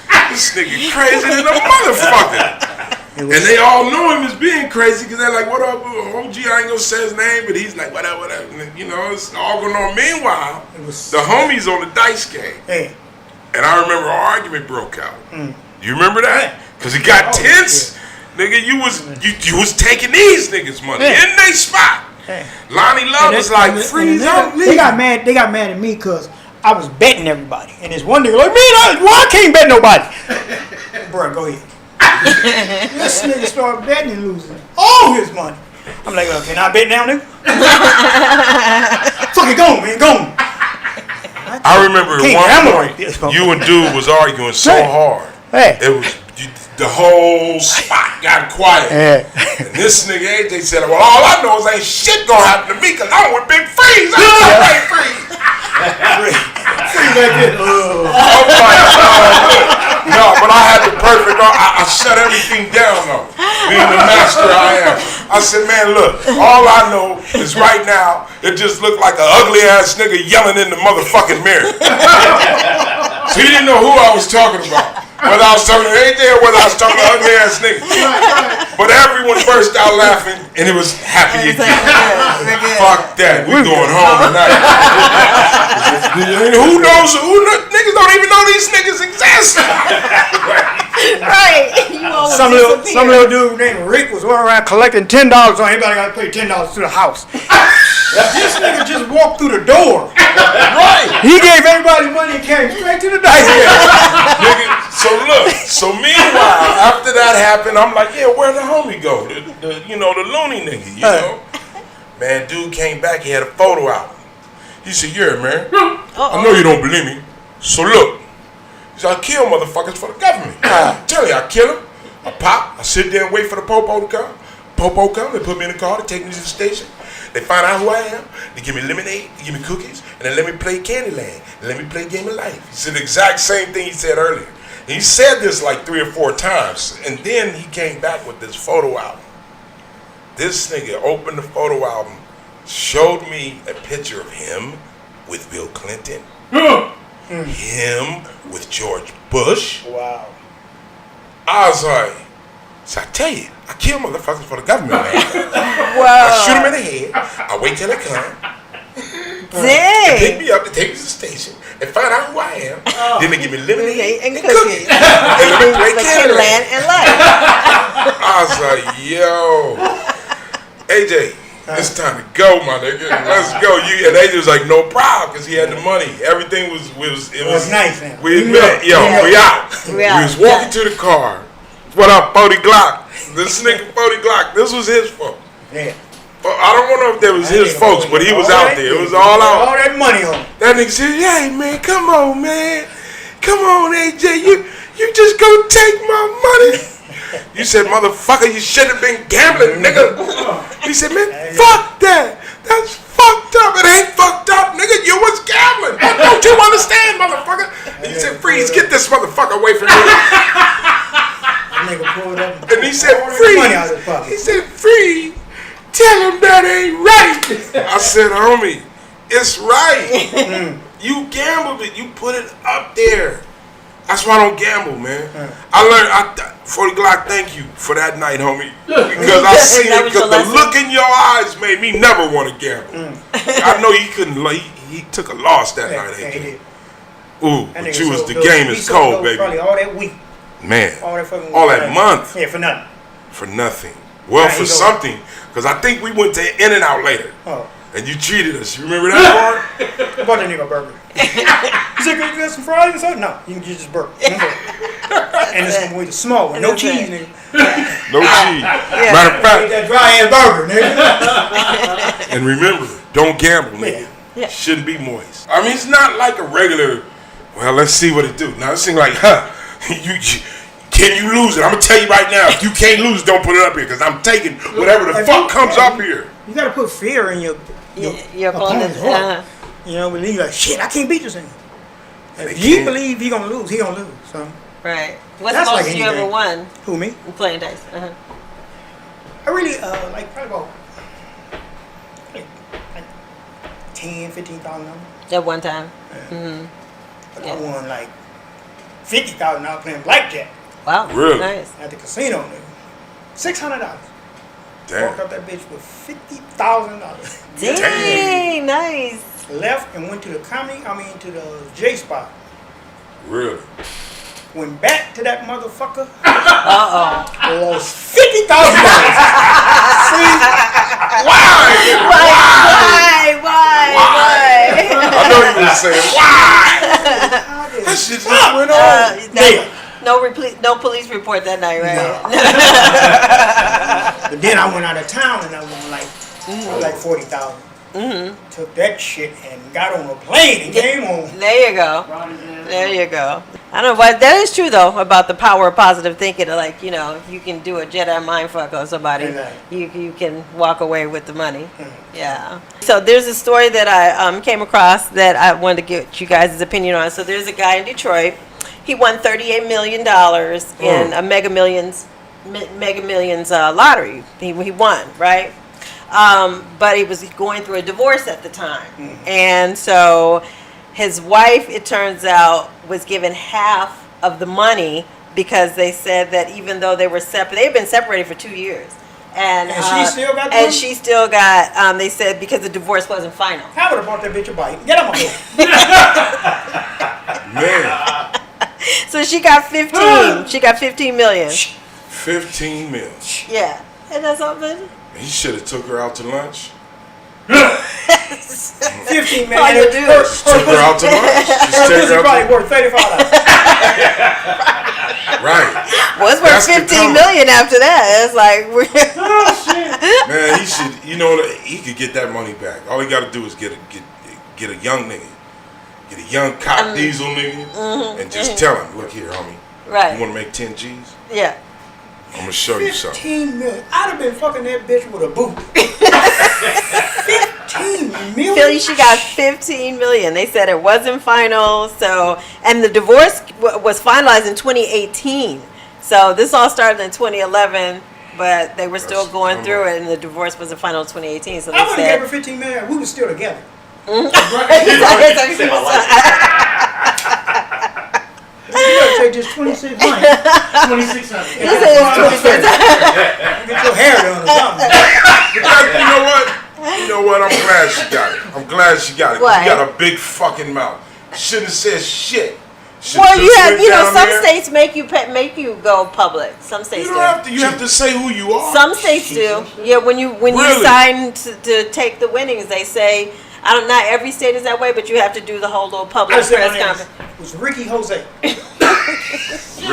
nigga crazy than a motherfucker. And they all know him as being crazy because they're like, "What up, OG?" I ain't gonna say his name, but he's like, whatever. And, it's all going on. Meanwhile, the homies on the dice game. And I remember our argument broke out. You remember that? Because it got tense. Nigga, you was taking these niggas' money in they spot. Lonnie Love was like, "Freeze up." They got mad at me because I was betting everybody. And this one nigga like, "Man, why I can't bet nobody?" Bro, go ahead. This nigga started betting and losing all his money. I'm like, "Okay, now I bet now, nigga." Fucking go, man, go. I remember at one point, you and dude was arguing so hard. It was the whole spot got quiet. And this nigga AJ said, "Well, all I know is ain't shit gonna happen to me because I'm with Big Freeze. I'm with Freeze." Oh my God. No, but I had the perfect. I shut everything down though. Being the master I am. I said, "Man, look, all I know is right now it just looked like an ugly ass nigga yelling in the motherfucking mirror." So he didn't know who I was talking about. Whether I was talking to AJ or whether I was talking to ugly ass niggas. But everyone burst out laughing and it was happy again. Fuck that. We going home tonight. Who knows? Niggas don't even know these niggas exist. Right. Some little dude named Rick was running around collecting $10 on anybody got to pay $10 to the house. This nigga just walked through the door. Right. He gave everybody money and came straight to the dice. Nigga, so meanwhile, after that happened, I'm like, "Yeah, where'd the homie go? The loony nigga, Man, dude came back, he had a photo out. He said, "Yeah, man, I know you don't believe me. So look, he said, I kill motherfuckers for the government. I tell you, I kill them. I pop, I sit there and wait for the popo to come. Popo come, they put me in the car, they take me to the station. They find out who I am, they give me lemonade, they give me cookies, and then let me play Candyland, and let me play Game of Life." He said the exact same thing he said earlier. He said this like 3 or 4 times, and then he came back with this photo album. This nigga opened the photo album, showed me a picture of him with Bill Clinton, him with George Bush. Wow. I was like, so I tell you, I kill motherfuckers for the government, man. Wow. I shoot them in the head, I wait till they come. Dang. They pick me up, they take me to the station, they find out who I am, then they give me lemonade and cookies. And let me play Candyland and Life. I was like, yo, AJ, it's time to go, my nigga. Let's go. And AJ was like, "No problem," because he had the money. Everything was nice, man. We admit, we out. We was walking to the car. What up, 40 Glock? This nigga 40 Glock, this was his fault. Yeah. I don't know if that was his folks, but he was out there. It was all out. All that money on. That nigga said, "Hey, man, come on, man. Come on, AJ. You just gonna take my money?" You said, "Motherfucker, you should have been gambling, nigga." He said, "Man, fuck that. That's fucked up. It ain't fucked up, nigga. You was gambling. What don't you understand, motherfucker?" And he said, "Freeze, get this motherfucker away from me." Nigga pulled up And he said, "Freeze." He said, "Freeze. Tell him that ain't right." I said, "Homie, it's right. You gambled it. You put it up there. That's why I don't gamble, man." I learned, 40 Glock, thank you for that night, homie. Because I seen it, because the look in your eyes made me never want to gamble. I know he couldn't, he took a loss that night, AJ. Ooh, That but nigga you was sold the dope. game He is sold cold, dope baby. Probably all that week. Man, All that fucking all week. that month Yeah, for nothing. for nothing. Well, Now for he go- something, because I think we went to In-N-Out later, Oh. and you treated us. You remember that part? I bought that nigga a burger. He said, "Can you get some fries or something?" No, you can get just burger. And it's gonna be the small one, no That's cheese, it. nigga. No cheese. Yeah. Matter of Eat fact, that dry ass burger, nigga. and remember, don't gamble, nigga. Yeah. Shouldn't be moist. I mean, it's not like a regular. Well, let's see what it do. Now it seems like, can you lose it? I'm gonna tell you right now. If you can't lose, don't put it up here, because I'm taking whatever the If fuck you- comes up here. You gotta put fear in your Your opponent. opponent's heart. You know, believe like shit. I can't beat this nigga. They If he can't. believe he gonna lose, he gonna lose. So Right. What's That's the most like you ever anything. won who me? playing dice? Uh-huh. I really like probably about like 10, 15,000 At one time. But Yeah. I won like $50,000 playing blackjack Wow. Really? Nice. at the casino, nigga. $600. Damn. Walked up that bitch with $50,000. Dang. Nice. Left and went to the to the J spot. Really? Went back to that motherfucker. Uh-oh. Lost $50,000. See? Why? I know you were saying, why? That shit just went on. No police report that night, right? But then I went out of town and I won like 40,000. Took that shit and got on a plane and came home. There you go. There you go. I don't know, but that is true though about the power of positive thinking. Like, you know, if you can do a Jedi mind fuck on somebody, Exactly. you can walk away with the money. Yeah. So there's a story that I came across that I wanted to get you guys' opinion on. So there's a guy in Detroit. He won $38 million in a Mega Millions lottery. He won, right? But he was going through a divorce at the time. And so his wife, it turns out, was given half of the money because they said that even though they were they've been separated for 2 years. And she still got the and money? she still got, they said because the divorce wasn't final. I would have bought that bitch a bite. Get him a Man, So she got 15. She got 15 million. 15 mil. Yeah. Isn't that something? He should have took her out to lunch. 15 All you do. Her Took her out to lunch. Just take pussy her probably out worth $35. Right. Was That's worth the 15 comment. million after that. It's like, Man, he should, you know, he could get that money back. All he got to do is get a young nigga. Get a young cop diesel nigga and just tell him, look here, homie. right. You want to make 10 G's? Yeah. I'm going to show you something. 15 million. I'd have been fucking that bitch with a boot. 15 million? Philly, she got 15 million. They said it wasn't final. So, and the divorce was finalized in 2018. So this all started in 2011, but they were still That's going normal. through it, and the divorce wasn't final in 2018. So they I would have gave said. her 15 million. We were still together. You gotta take just 26 months. 2,600. He said it's 26. Get your hair done or something. You know what? I'm glad she got it. I'm glad she got it. Why? You got a big fucking mouth. Shouldn't have said shit. Should've Well, you just have, went you know, down some there. states make you go public. Some You states don't do. have to. You have to say who you are. Some states do. Yeah, when you Really? sign to take the winnings, they say. I don't. Not every state is that way, but you have to do the whole little public I said my press name conference. was Ricky Jose. Ricky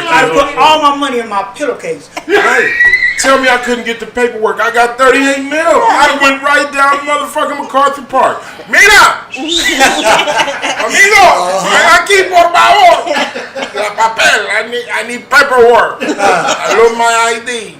I put all my money in my pillowcase. Hey, tell me I couldn't get the paperwork. I got 38 mil. I done went right down motherfucking MacArthur Park. Mira! Amigo! Aquí por favor! La papel. I need paperwork. I love my ID.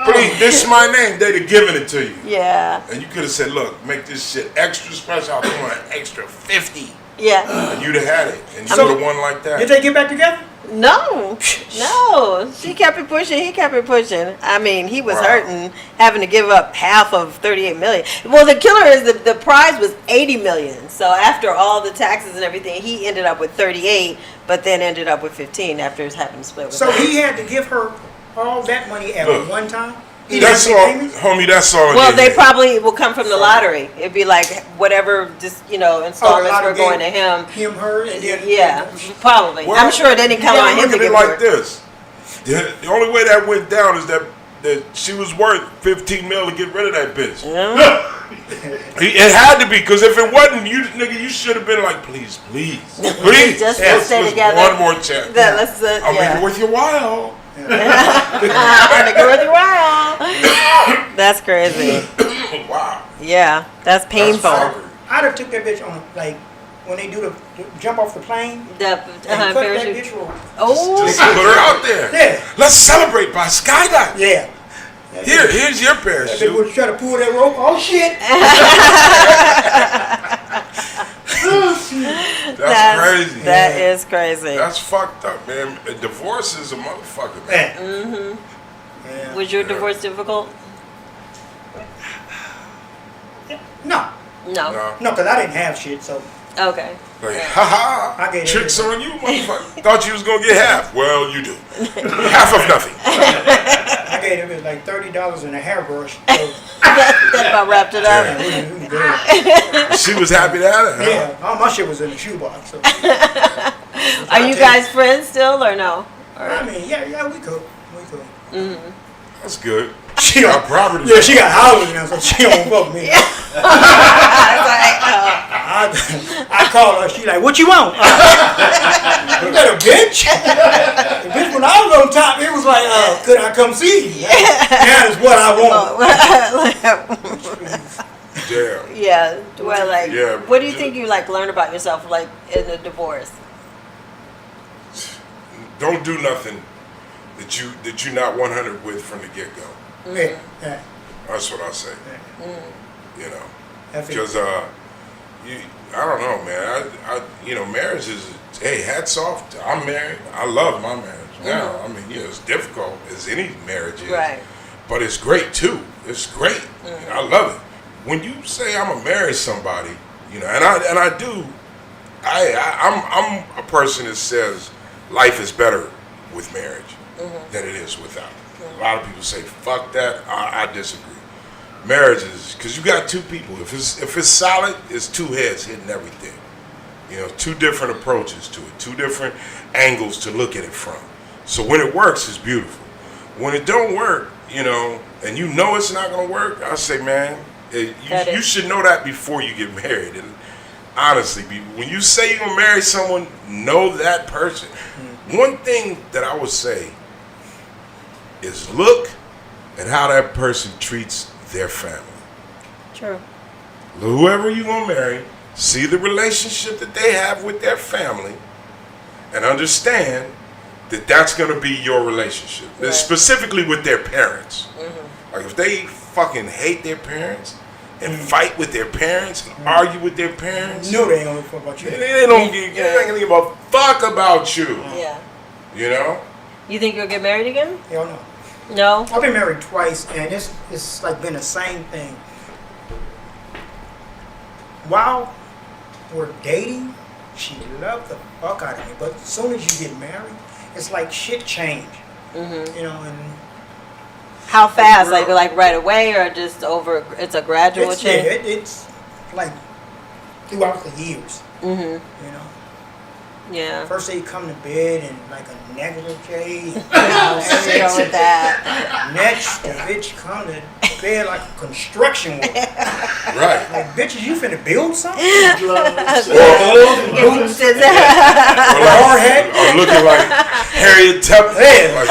Please, this is my name. They'd have given it to you. Yeah, And you could have said, look, make this shit extra special. I'll throw an extra 50. yeah. And you'd have had it. And you So- would have won like that. Did they get back together? No. She kept it pushing. He kept it pushing. I mean, he was Wow. hurting, having to give up half of 38 million. Well, the killer is the prize was 80 million. So after all the taxes and everything, he ended up with 38, but then ended up with 15 after having to split with So her. he had to give her all that money at Look. one time? That's all, homie. That's all. Well, they probably will come from the lottery. It'd be like whatever, just installments were going to him. Her, and then Probably. Well, I'm sure it didn't come on him to look at give it like her. this. The only way that went down is that she was worth $15 million to get rid of that bitch. Yeah. It had to be, because if it wasn't, you should have been like, please, Just let's stay together. One more chance. I'll make it worth your while. I'll make it worth your while. That's crazy. Wow. Yeah, that's painful. I'd have took that bitch on, like, when they do the jump off the plane. And cut that bitch roll. Just put her out there. Yeah. Let's celebrate by skydiving. Yeah. Here's your They parachute. would try to pull that rope. Oh shit! That's crazy. That is crazy. That's fucked up, man. A divorce is a motherfucker, man. Yeah. Was your divorce difficult? No, No. because I didn't have shit. So Okay. Like, haha, I gave tricks everything. on you, motherfucker. Thought you was gonna get half. Well, you do. Half of nothing. I gave them like $30 in a hairbrush. So, That about wrapped it up. yeah, we good. She was happy to have it, huh? Yeah, all my shit was in the shoebox. So. Are you guys friends still or no? I mean, yeah, we cool. That's good. She got property. Yeah, she got houses now, so she don't fuck me. I call her. She like, what you want? You got a bitch? The bitch, when I was on top, it was like, could I come see you? That is what I want. Damn. Yeah. Well, like, Yeah, what do you think you learn about yourself in a divorce? Don't do nothing that you're not 100 with from the get go. Yeah. That's what I say. You know, That's it. because I don't know, man. Marriage is. Hey, hats off. I'm married. I love my marriage now. I mean, it's difficult as any marriage is, Right. but it's great too. It's great. I love it. When you say I'm gonna marry somebody, and I do. I'm a person that says life is better with marriage than it is without. A lot of people say fuck that. I disagree. Marriage is because you got two people. If it's solid, it's two heads hitting everything. Two different approaches to it, two different angles to look at it from. So when it works, it's beautiful. When it don't work, and it's not gonna work, I say, man, you should know that before you get married. And honestly, when you say you're gonna marry someone, know that person. One thing that I would say is look at how that person treats their family. True. Whoever you're gonna marry, see the relationship that they have with their family, and understand that that's gonna be your relationship, Right. Specifically with their parents. Like if they fucking hate their parents and fight with their parents and argue with their parents, No, they ain't gonna fuck about you. they ain't gonna give a fuck about you. Yeah. You think you'll get married again? Hell no. No. I've been married twice, and it's like been the same thing. While we're dating, she loved the fuck out of me. But as soon as you get married, it's like shit changed. And How fast? Like right away, or just over? It's a gradual it's, change. it's like throughout the years. Yeah. First they come to bed in like a negligee. Go with that. Next, the bitch come to bed like a construction worker. Right. Like, bitches, you finna build something? Hard hat? Or looking like Harriet Tubman. Yeah. Like,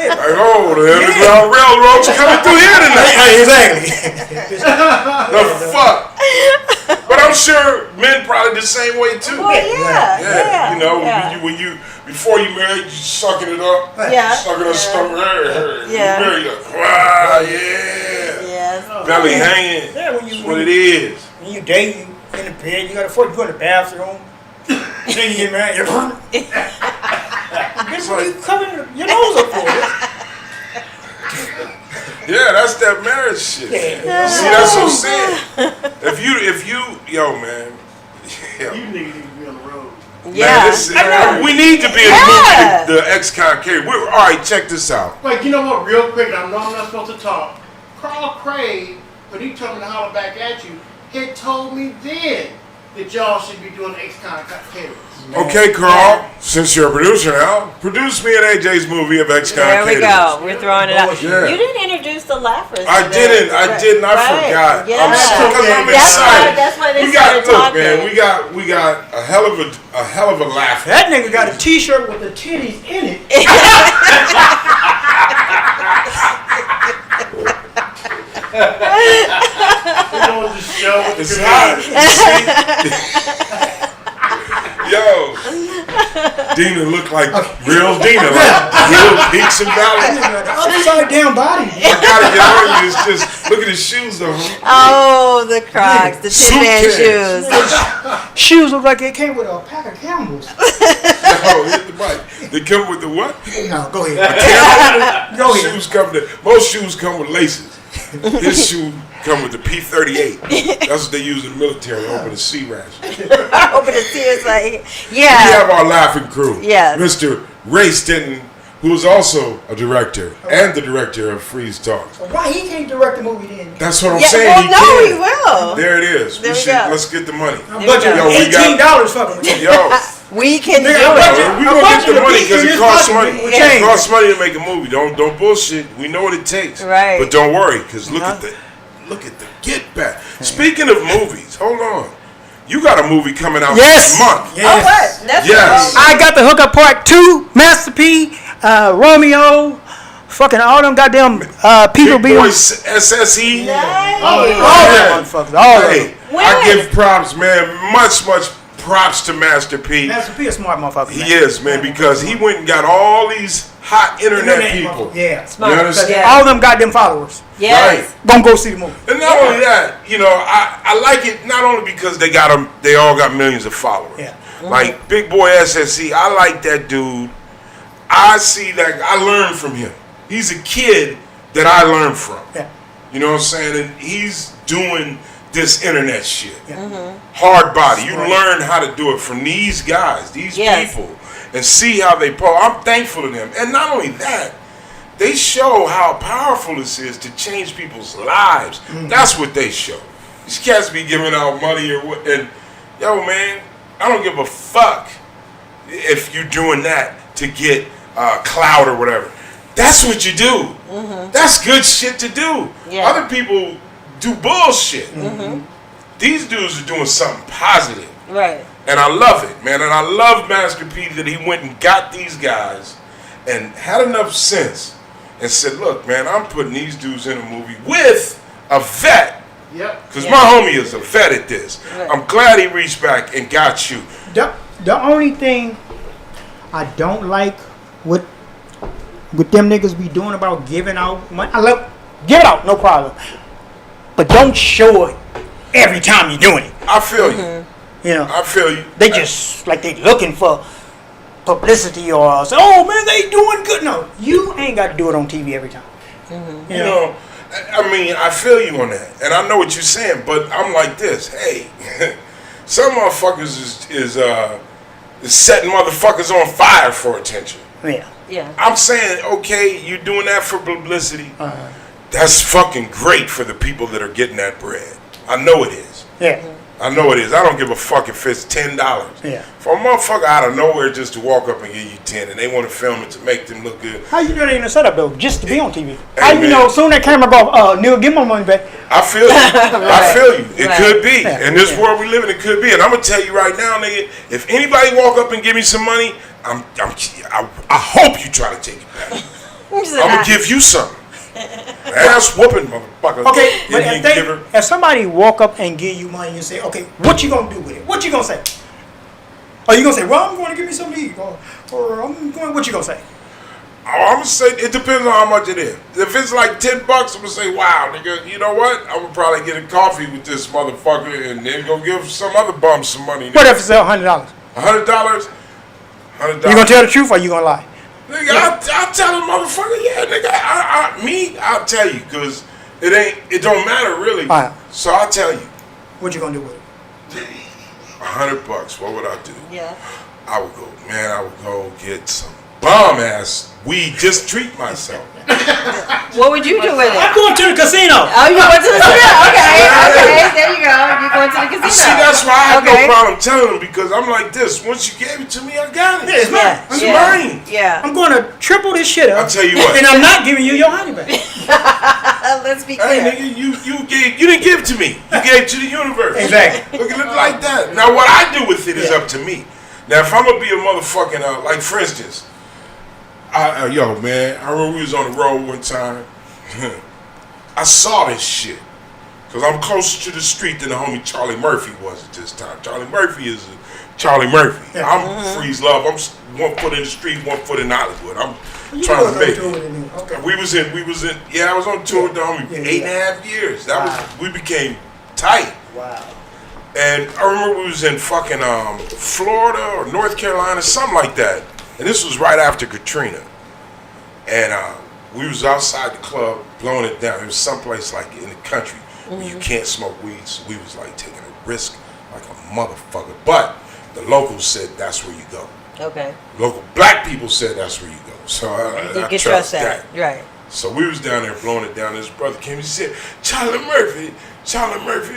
the Underground Railroad's coming through here tonight. Exactly. The fuck? But I'm sure men probably the same way too. Well, yeah. When you before you married, you sucking it up. Yeah. Sucking her stomach. Yeah. You married her. Wow, yeah. Yes. Belly hanging. Yeah, That's what it is. When you date, you in the bed, you gotta go in the bathroom. Then you get married. Bitch, what you covering your nose up for? Yeah, that's that marriage shit. Yeah. See, that's what I'm saying. If you, yo, man. You niggas need to be on the road. Yeah. We need to be in the movie, the ex-con carry. All right, check this out. Wait, you know what? Real quick, I know I'm not supposed to talk. Carl Craig, when he told me to holler back at you, had told me then that y'all should be doing ex-con carries. Okay, Carl, since you're a producer now, produce me and AJ's movie of ex-con There we caterers. go. We're throwing it out. Yeah. You didn't introduce the laughers. I didn't. I forgot. Yeah. I'm excited. That's why they We got, started look, talking. man. We got a hell of a laugh. That nigga got a T-shirt with the titties in it. We're doing the show with It's the hot. Yo, Dina looked like real Dina, like real peaks and valleys. Upside down body. I gotta get on you. It's just look at his shoes though. Oh, the Crocs, the Tin Man shoes. Shoes look like they came with a pack of Campbells. No, hit the mic. They come with the what? No, go ahead. Go ahead. Most shoes come with laces. His shoe come with the P38. That's what they use in the military to open a C ration. Open the tears like, We yeah. have our laughing crew. Yes. Mr. Ray Stinton, who is also a director and the director of Freeze Talks. Why he can't direct the movie then? That's what I'm Yeah, saying. well, he no, can. he will. There it is. There we go. Let's get the money. Budget Yo, we got- $18 fucking with you. Yo, We can do Nigga, it. we gonna get the money because it costs money. We It change. costs money to make a movie. Don't bullshit. We know what it takes. Right. But don't worry, because look at the get back. Speaking of movies, hold on. You got a movie coming out Yes. this month. Yes. Oh, what? That's Yes. I got the Hookup Part 2, Master P, Romeo, fucking all them goddamn people Big be Boy on. SSE. Nice. All them Yeah. motherfuckers. All of Hey, them. I give props, man. Much props to Master P. Master P a smart motherfucker. He is, man, because he went and got all these hot internet people. Yeah. Smart. You understand? Yeah. All them goddamn followers. Yes. Gonna go see the movie. And not only that, you know, I like it not only because they all got millions of followers. Yeah. Like Big Boy SSE, I like that dude. I see that, I learned from him. He's a kid that I learned from. Yeah. You know what I'm saying? And he's doing this internet shit. Yeah. Hard body. You Right. learn how to do it from these guys, these Yes. people, and see how they pull. I'm thankful to them. And not only that, they show how powerful this is to change people's lives. That's what they show. These cats be giving out money or what. And yo, man, I don't give a fuck if you're doing that to get clout or whatever. That's what you do. That's good shit to do. Yeah. Other people do bullshit. These dudes are doing something positive. Right. And I love it, man. And I love Master P that he went and got these guys and had enough sense and said, look, man, I'm putting these dudes in a movie with a vet. Yep. Because Yeah. my homie is a vet at this. Right. I'm glad he reached back and got you. The only thing I don't like what them niggas be doing about giving out money. I love give it out, no problem. But don't show it every time you're doing it. I feel you. You know, I feel you. they just like they looking for publicity or say, oh man, they doing good. No, you ain't got to do it on TV every time. You know, I mean, I feel you on that. And I know what you're saying, but I'm like this. Hey, some motherfuckers is setting motherfuckers on fire for attention. Yeah. Yeah. I'm saying, okay, you're doing that for publicity. That's fucking great for the people that are getting that bread. I know it is. Yeah. I know it is. I don't give a fuck if it's $10. Yeah. For a motherfucker out of nowhere just to walk up and give you 10 and they want to film it to make them look good. How you know they in the setup though? Just to be on TV. Hey, How you man. know? Soon that camera go, Neil, give my money back. I feel you. I feel you. It Right. could be. Yeah. In this world we live in, it could be. And I'm gonna tell you right now, nigga, if anybody walk up and give me some money, I hope you try to take it back. I'm gonna give you something. Ass whooping, motherfucker. Okay, but Indian if, giver. if somebody walk up and give you money and say, okay, what you gonna do with it? What you gonna say? Are you gonna say, well, I'm going to give me some to eat, or I'm going? What you gonna say? I'm gonna say it depends on how much it is. If it's like $10, I'm gonna say, wow, nigga, you know what? I'm gonna probably get a coffee with this motherfucker and then go give some other bum some money. What if it's $100? $100? $100. You gonna tell the truth or you gonna lie? Nigga, I'll tell the motherfucker, yeah, nigga, I'll tell you, cause it don't matter really. Right. So I'll tell you, What you gonna do with it? $100. What would I do? Yeah. I would go get some bomb ass weed, just treat myself. What would you do with it? I'm going to the casino. Oh, you going to the casino? Okay, there you go. You're going to the casino. See, that's why I have no problem telling them, because I'm like this. Once you gave it to me, I got it. Yeah, it's mine. It's mine. Yeah. I'm going to triple this shit up. I'll tell you what. And I'm not giving you your honey back. Let's be Hey, clear. nigga, you didn't give it to me. You gave it to the universe. Exactly. Look at it like that. Now, what I do with it is up to me. Now, if I'm gonna be a motherfucking like, for instance, yo, man, I remember we was on the road one time. I saw this shit because I'm closer to the street than the homie Charlie Murphy was at this time. Charlie Murphy is Charlie Murphy. I'm Freeze Love. I'm 1 foot in the street, 1 foot in Hollywood. I'm trying to make it. Okay. We was in. Yeah, I was on tour with the homie 8.5 years. That was, we became tight. Wow. And I remember we was in fucking Florida or North Carolina, something like that. And this was right after Katrina. And we was outside the club blowing it down. It was someplace like in the country where you can't smoke weed. So we was like taking a risk like a motherfucker. But the locals said that's where you go. Okay. Local black people said that's where you go. So You I can trust that. Right. So we was down there blowing it down. His brother came and said, Charlie Murphy,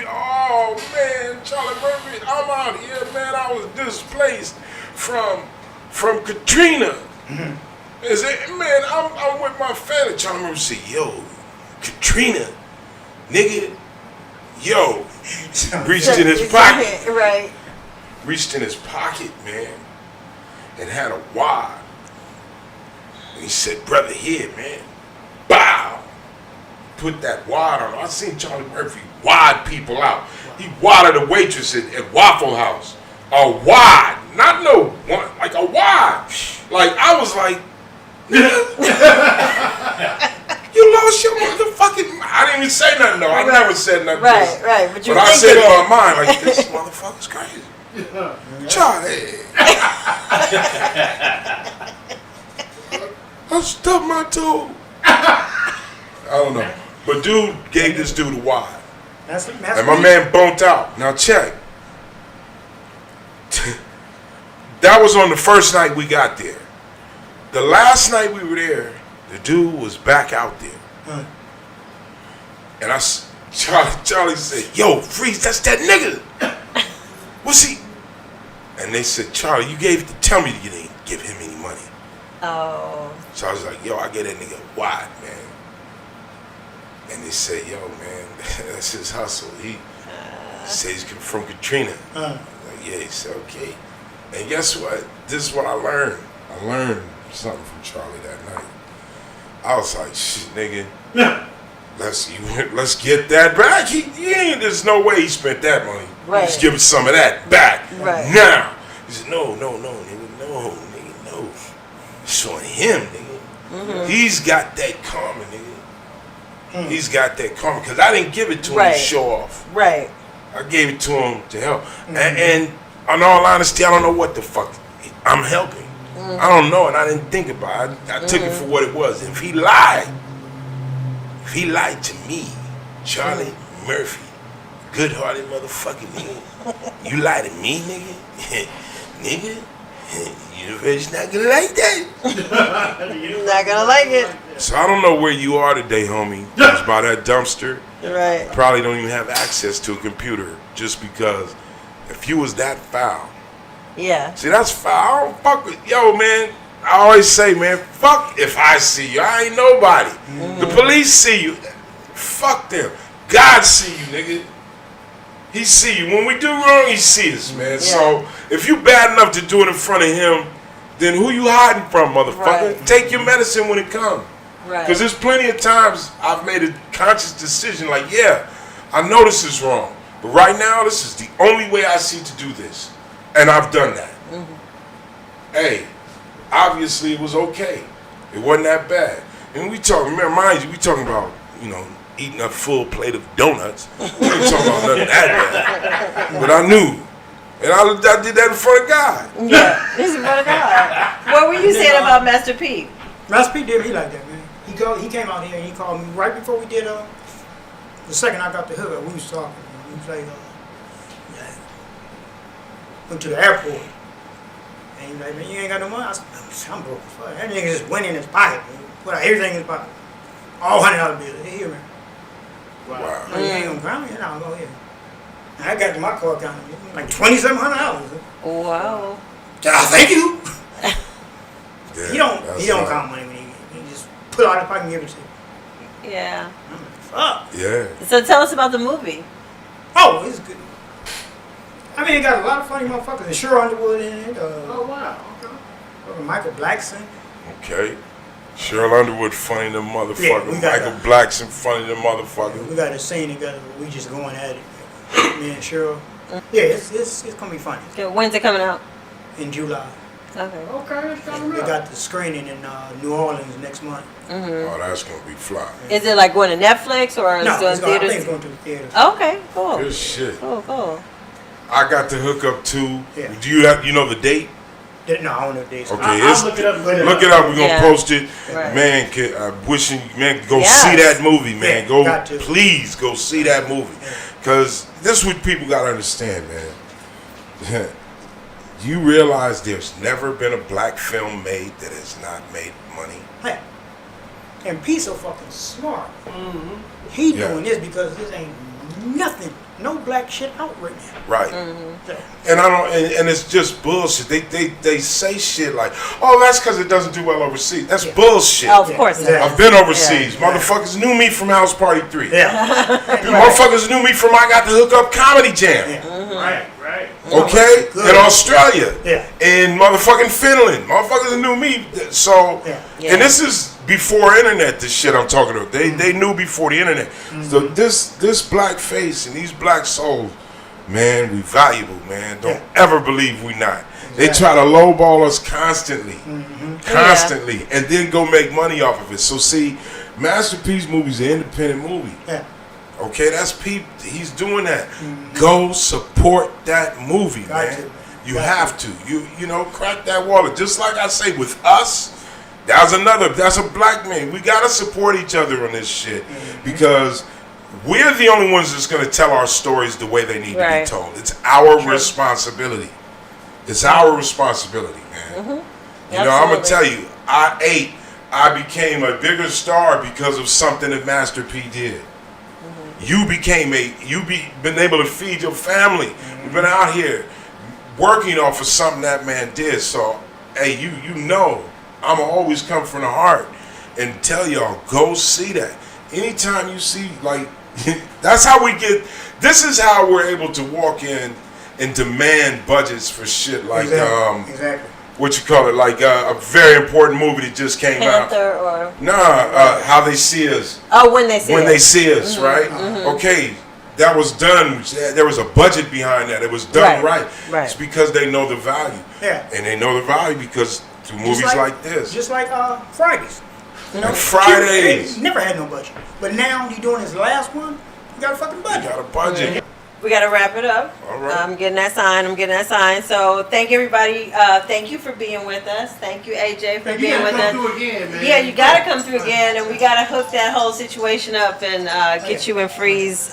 oh man, Charlie Murphy, I'm out here, man. I was displaced from Katrina. He said, man, I'm with my family. Charlie Murphy said, yo, Katrina, nigga, yo. Reached in his pocket. Right. Reached in his pocket, man, and had a wad. And he said, brother, here, man. Bow! Put that wad on. I seen Charlie Murphy wad people out. He wadded a waitress at Waffle House. A wad. Not no one, like a wad. Like, I was like, you lost your motherfucking. I didn't even say nothing though. I never said nothing. Right. But I said in my mind, like, this motherfucker's crazy. Charlie. I stubbed my toe. I don't know. But dude gave this dude a wad. And my man bumped out. Now check. That was on the first night we got there. The last night we were there, the dude was back out there. And Charlie said, yo, Freeze, that's that nigga. What's he? And they said, Charlie, you gave it to tell me you didn't give him any money. Oh. So I was like, yo, I get that nigga wide, man. And they said, yo, man, that's his hustle. He says he's from Katrina. Like, yeah, he said, okay. And guess what? This is what I learned. I learned something from Charlie that night. I was like, shit, nigga, let's get that back. There's no way he spent that money. Right. Let's give him some of that back. Right. Now. He said, no, nigga, no. Showing him, nigga. He's got that karma, nigga. He's got that karma. Because I didn't give it to him to show off. Right. I gave it to him to help. And in all honesty, I don't know what the fuck I'm helping. I don't know, and I didn't think about it. I took it for what it was. If he lied to me, Charlie Murphy, good-hearted motherfucking nigga, you lie to me, nigga, nigga, universe not gonna like that. You're not gonna like it. So I don't know where you are today, homie. Just by that dumpster. Right. Probably don't even have access to a computer, just because if you was that foul. Yeah. See, that's foul. I don't fuck with, yo, man. I always say, man, fuck if I see you. I ain't nobody. The police see you. Fuck them. God see you, nigga. He see you. When we do wrong, he see us, man. Yeah. So if you bad enough to do it in front of him, then who you hiding from, motherfucker? Right. Take your medicine when it comes. Right. Because there's plenty of times I've made a conscious decision, like, yeah, I know this is wrong, but right now this is the only way I see to do this. And I've done that. Hey, obviously it was okay. It wasn't that bad. And we talking, mind you, we talking about, eating a full plate of donuts. We ain't talking about nothing that bad. But I knew. And I did that in front of God. Yeah, in front of God. What were you saying about Master P? Master P did me like that, man. He came out here and he called me right before we did the second I got the hood. We was talking. We was like, went to the airport. And he was like, man, you ain't got no money? I said, I'm broke as fuck. That nigga just went in his pocket, man. Put out everything in his pocket. All $100 bills. Here, man. Wow. You ain't gonna crown me? No, go ahead. And I got to my car account, like $2,700. Wow. Thank you. Yeah, He don't that's count money when he just pull out his pocket and give it to you. Yeah. I'm like, fuck. Yeah. So tell us about the movie. Oh, it's good. I mean, it got a lot of funny motherfuckers. And Sure Underwood in it. Oh wow. Okay. Michael Blackson. Okay. Cheryl Underwood funny the motherfucker. Yeah, we got Michael Blackson funny the motherfucker. We got a scene together where we just going at it. Me and Cheryl. Yeah, it's gonna be funny. Okay, when's it coming out? In July. Okay. Okay, it's coming We up. got the screening in New Orleans next month. Oh, that's gonna be fly. Is it like going to Netflix or is No, it doing I think theaters? it's going to the theaters. Okay, cool. Good shit. Cool. I got the hookup too. Yeah. Do you know the date? No, I don't know the dates. Okay, I'll look it up. and put Look it up. We're gonna Yeah. post it. Right. Man, I'm wishing go Yes. see that movie, man. Yeah, Go, got to. please go see that movie, because this is what people gotta understand, man. You realize there's never been a black film made that has not made money. Hey, and P's so fucking smart. He Yeah. doing this because this ain't nothing, no black shit out right now. Right. So, And I don't, and it's just bullshit. They say shit like, "Oh, that's because it doesn't do well overseas." That's bullshit. Oh, of course. Yeah. I've been overseas. Yeah. Motherfuckers knew me from House Party 3. yeah. Motherfuckers knew me from I Got the Hook Up Comedy Jam. Yeah. Right. Okay? Good. In Australia. Yeah. In motherfucking Finland. Motherfuckers knew me. So, Yeah. and this is before internet, this shit I'm talking about. They knew before the internet. So this black face and these black souls, man, we valuable, man. Don't ever believe we not. They try to lowball us constantly. Constantly. And then go make money off of it. So see, Masterpiece Movie's an independent movie. Yeah. Okay, that's Pete. He's doing that. Go support that movie, Got man. to. You Got have to. You know, crack that wallet. Just like I say with us, that's a black man. We gotta support each other on this shit because we're the only ones that's gonna tell our stories the way they need to be told. It's our responsibility. It's our responsibility, man. You know, I'm gonna tell you, I became a bigger star because of something that Master P did. You been able to feed your family. You've been out here working off of something that man did. So, hey, you know, I'ma always come from the heart and tell y'all, go see that. Anytime you see, like, that's how we get. This is how we're able to walk in and demand budgets for shit like Exactly. what you call it, like a very important movie that just came out. Panther or How They See Us. oh, when they see When it. They See Us, right? Okay, that was done. There was a budget behind that. It was done right. Right. It's because they know the value. Yeah. And they know the value because through movies like this. Just like Fridays. You know, And Fridays. He never had no budget. But now he doing his last one, he got a fucking You budget. got a budget. We got to wrap it up. All right. I'm getting that sign. So thank you, everybody. Thank you for being with us. Thank you, AJ, for You being gotta with come us. through again, man. Yeah, you got to come through again, and we got to hook that whole situation up and get you and Freeze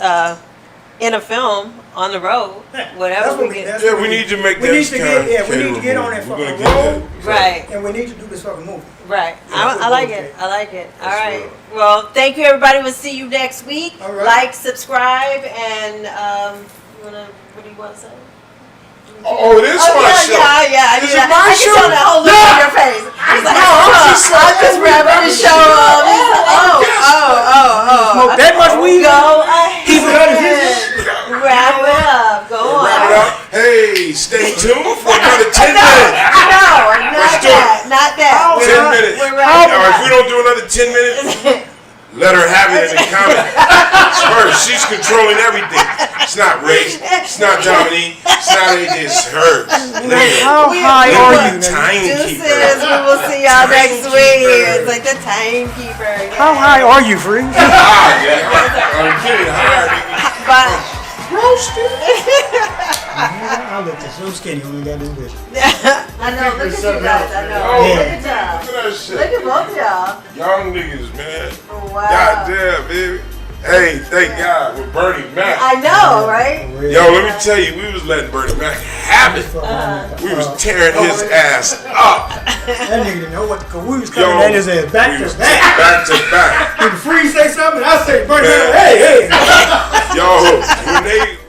in a film on the road, whatever we get. Yeah, we need to make We that need to kind get, of we need to get on that caterer movie. We're fucking gonna road, get that. Right, and we need to do this fucking movie. right. Yeah, I like okay. it. I like it. All That's right. real. Well, thank you, everybody. We'll see you next week. All right. Like, subscribe, and what do you want to say? Oh, it is my show. Yeah. Is yeah. it my I can show? tell that whole look on your face. He's like, I'm just wrapping the show up. He's like, Smoke that much weed? Go ahead. He's his. Wrap it up. Go Wrap it on. up. Hey, stay tuned for another 10 minutes. No, Let's do it. not that. 10 minutes. We're All wrapping right, if we up. don't do another 10 minutes, let her have it in the comments. It's her. She's controlling everything. It's not Ray. It's not Dominique. It's not AJ. It's her. How high are you? Deuces. Timekeeper. We will see y'all next week. It's like the timekeeper. Yeah. How high are you, Free? Ah, yeah. I'm kidding. Hi, But I look at so skinny when we got this bitch. I know. Look at you guys. I know. Oh, Look at y'all. look at that shit. Look at both of y'all. Young niggas, man. Wow. Goddamn, baby. Hey, thank God with Bernie Mac. I know, right? Yo, let me tell you, we was letting Bernie Mac have it. We was tearing his ass up. That nigga didn't know what, cause we was coming at his ass back we to was back. Back to back. When the Freeze say something, I say, Bernie, Man. hey. Yo, when they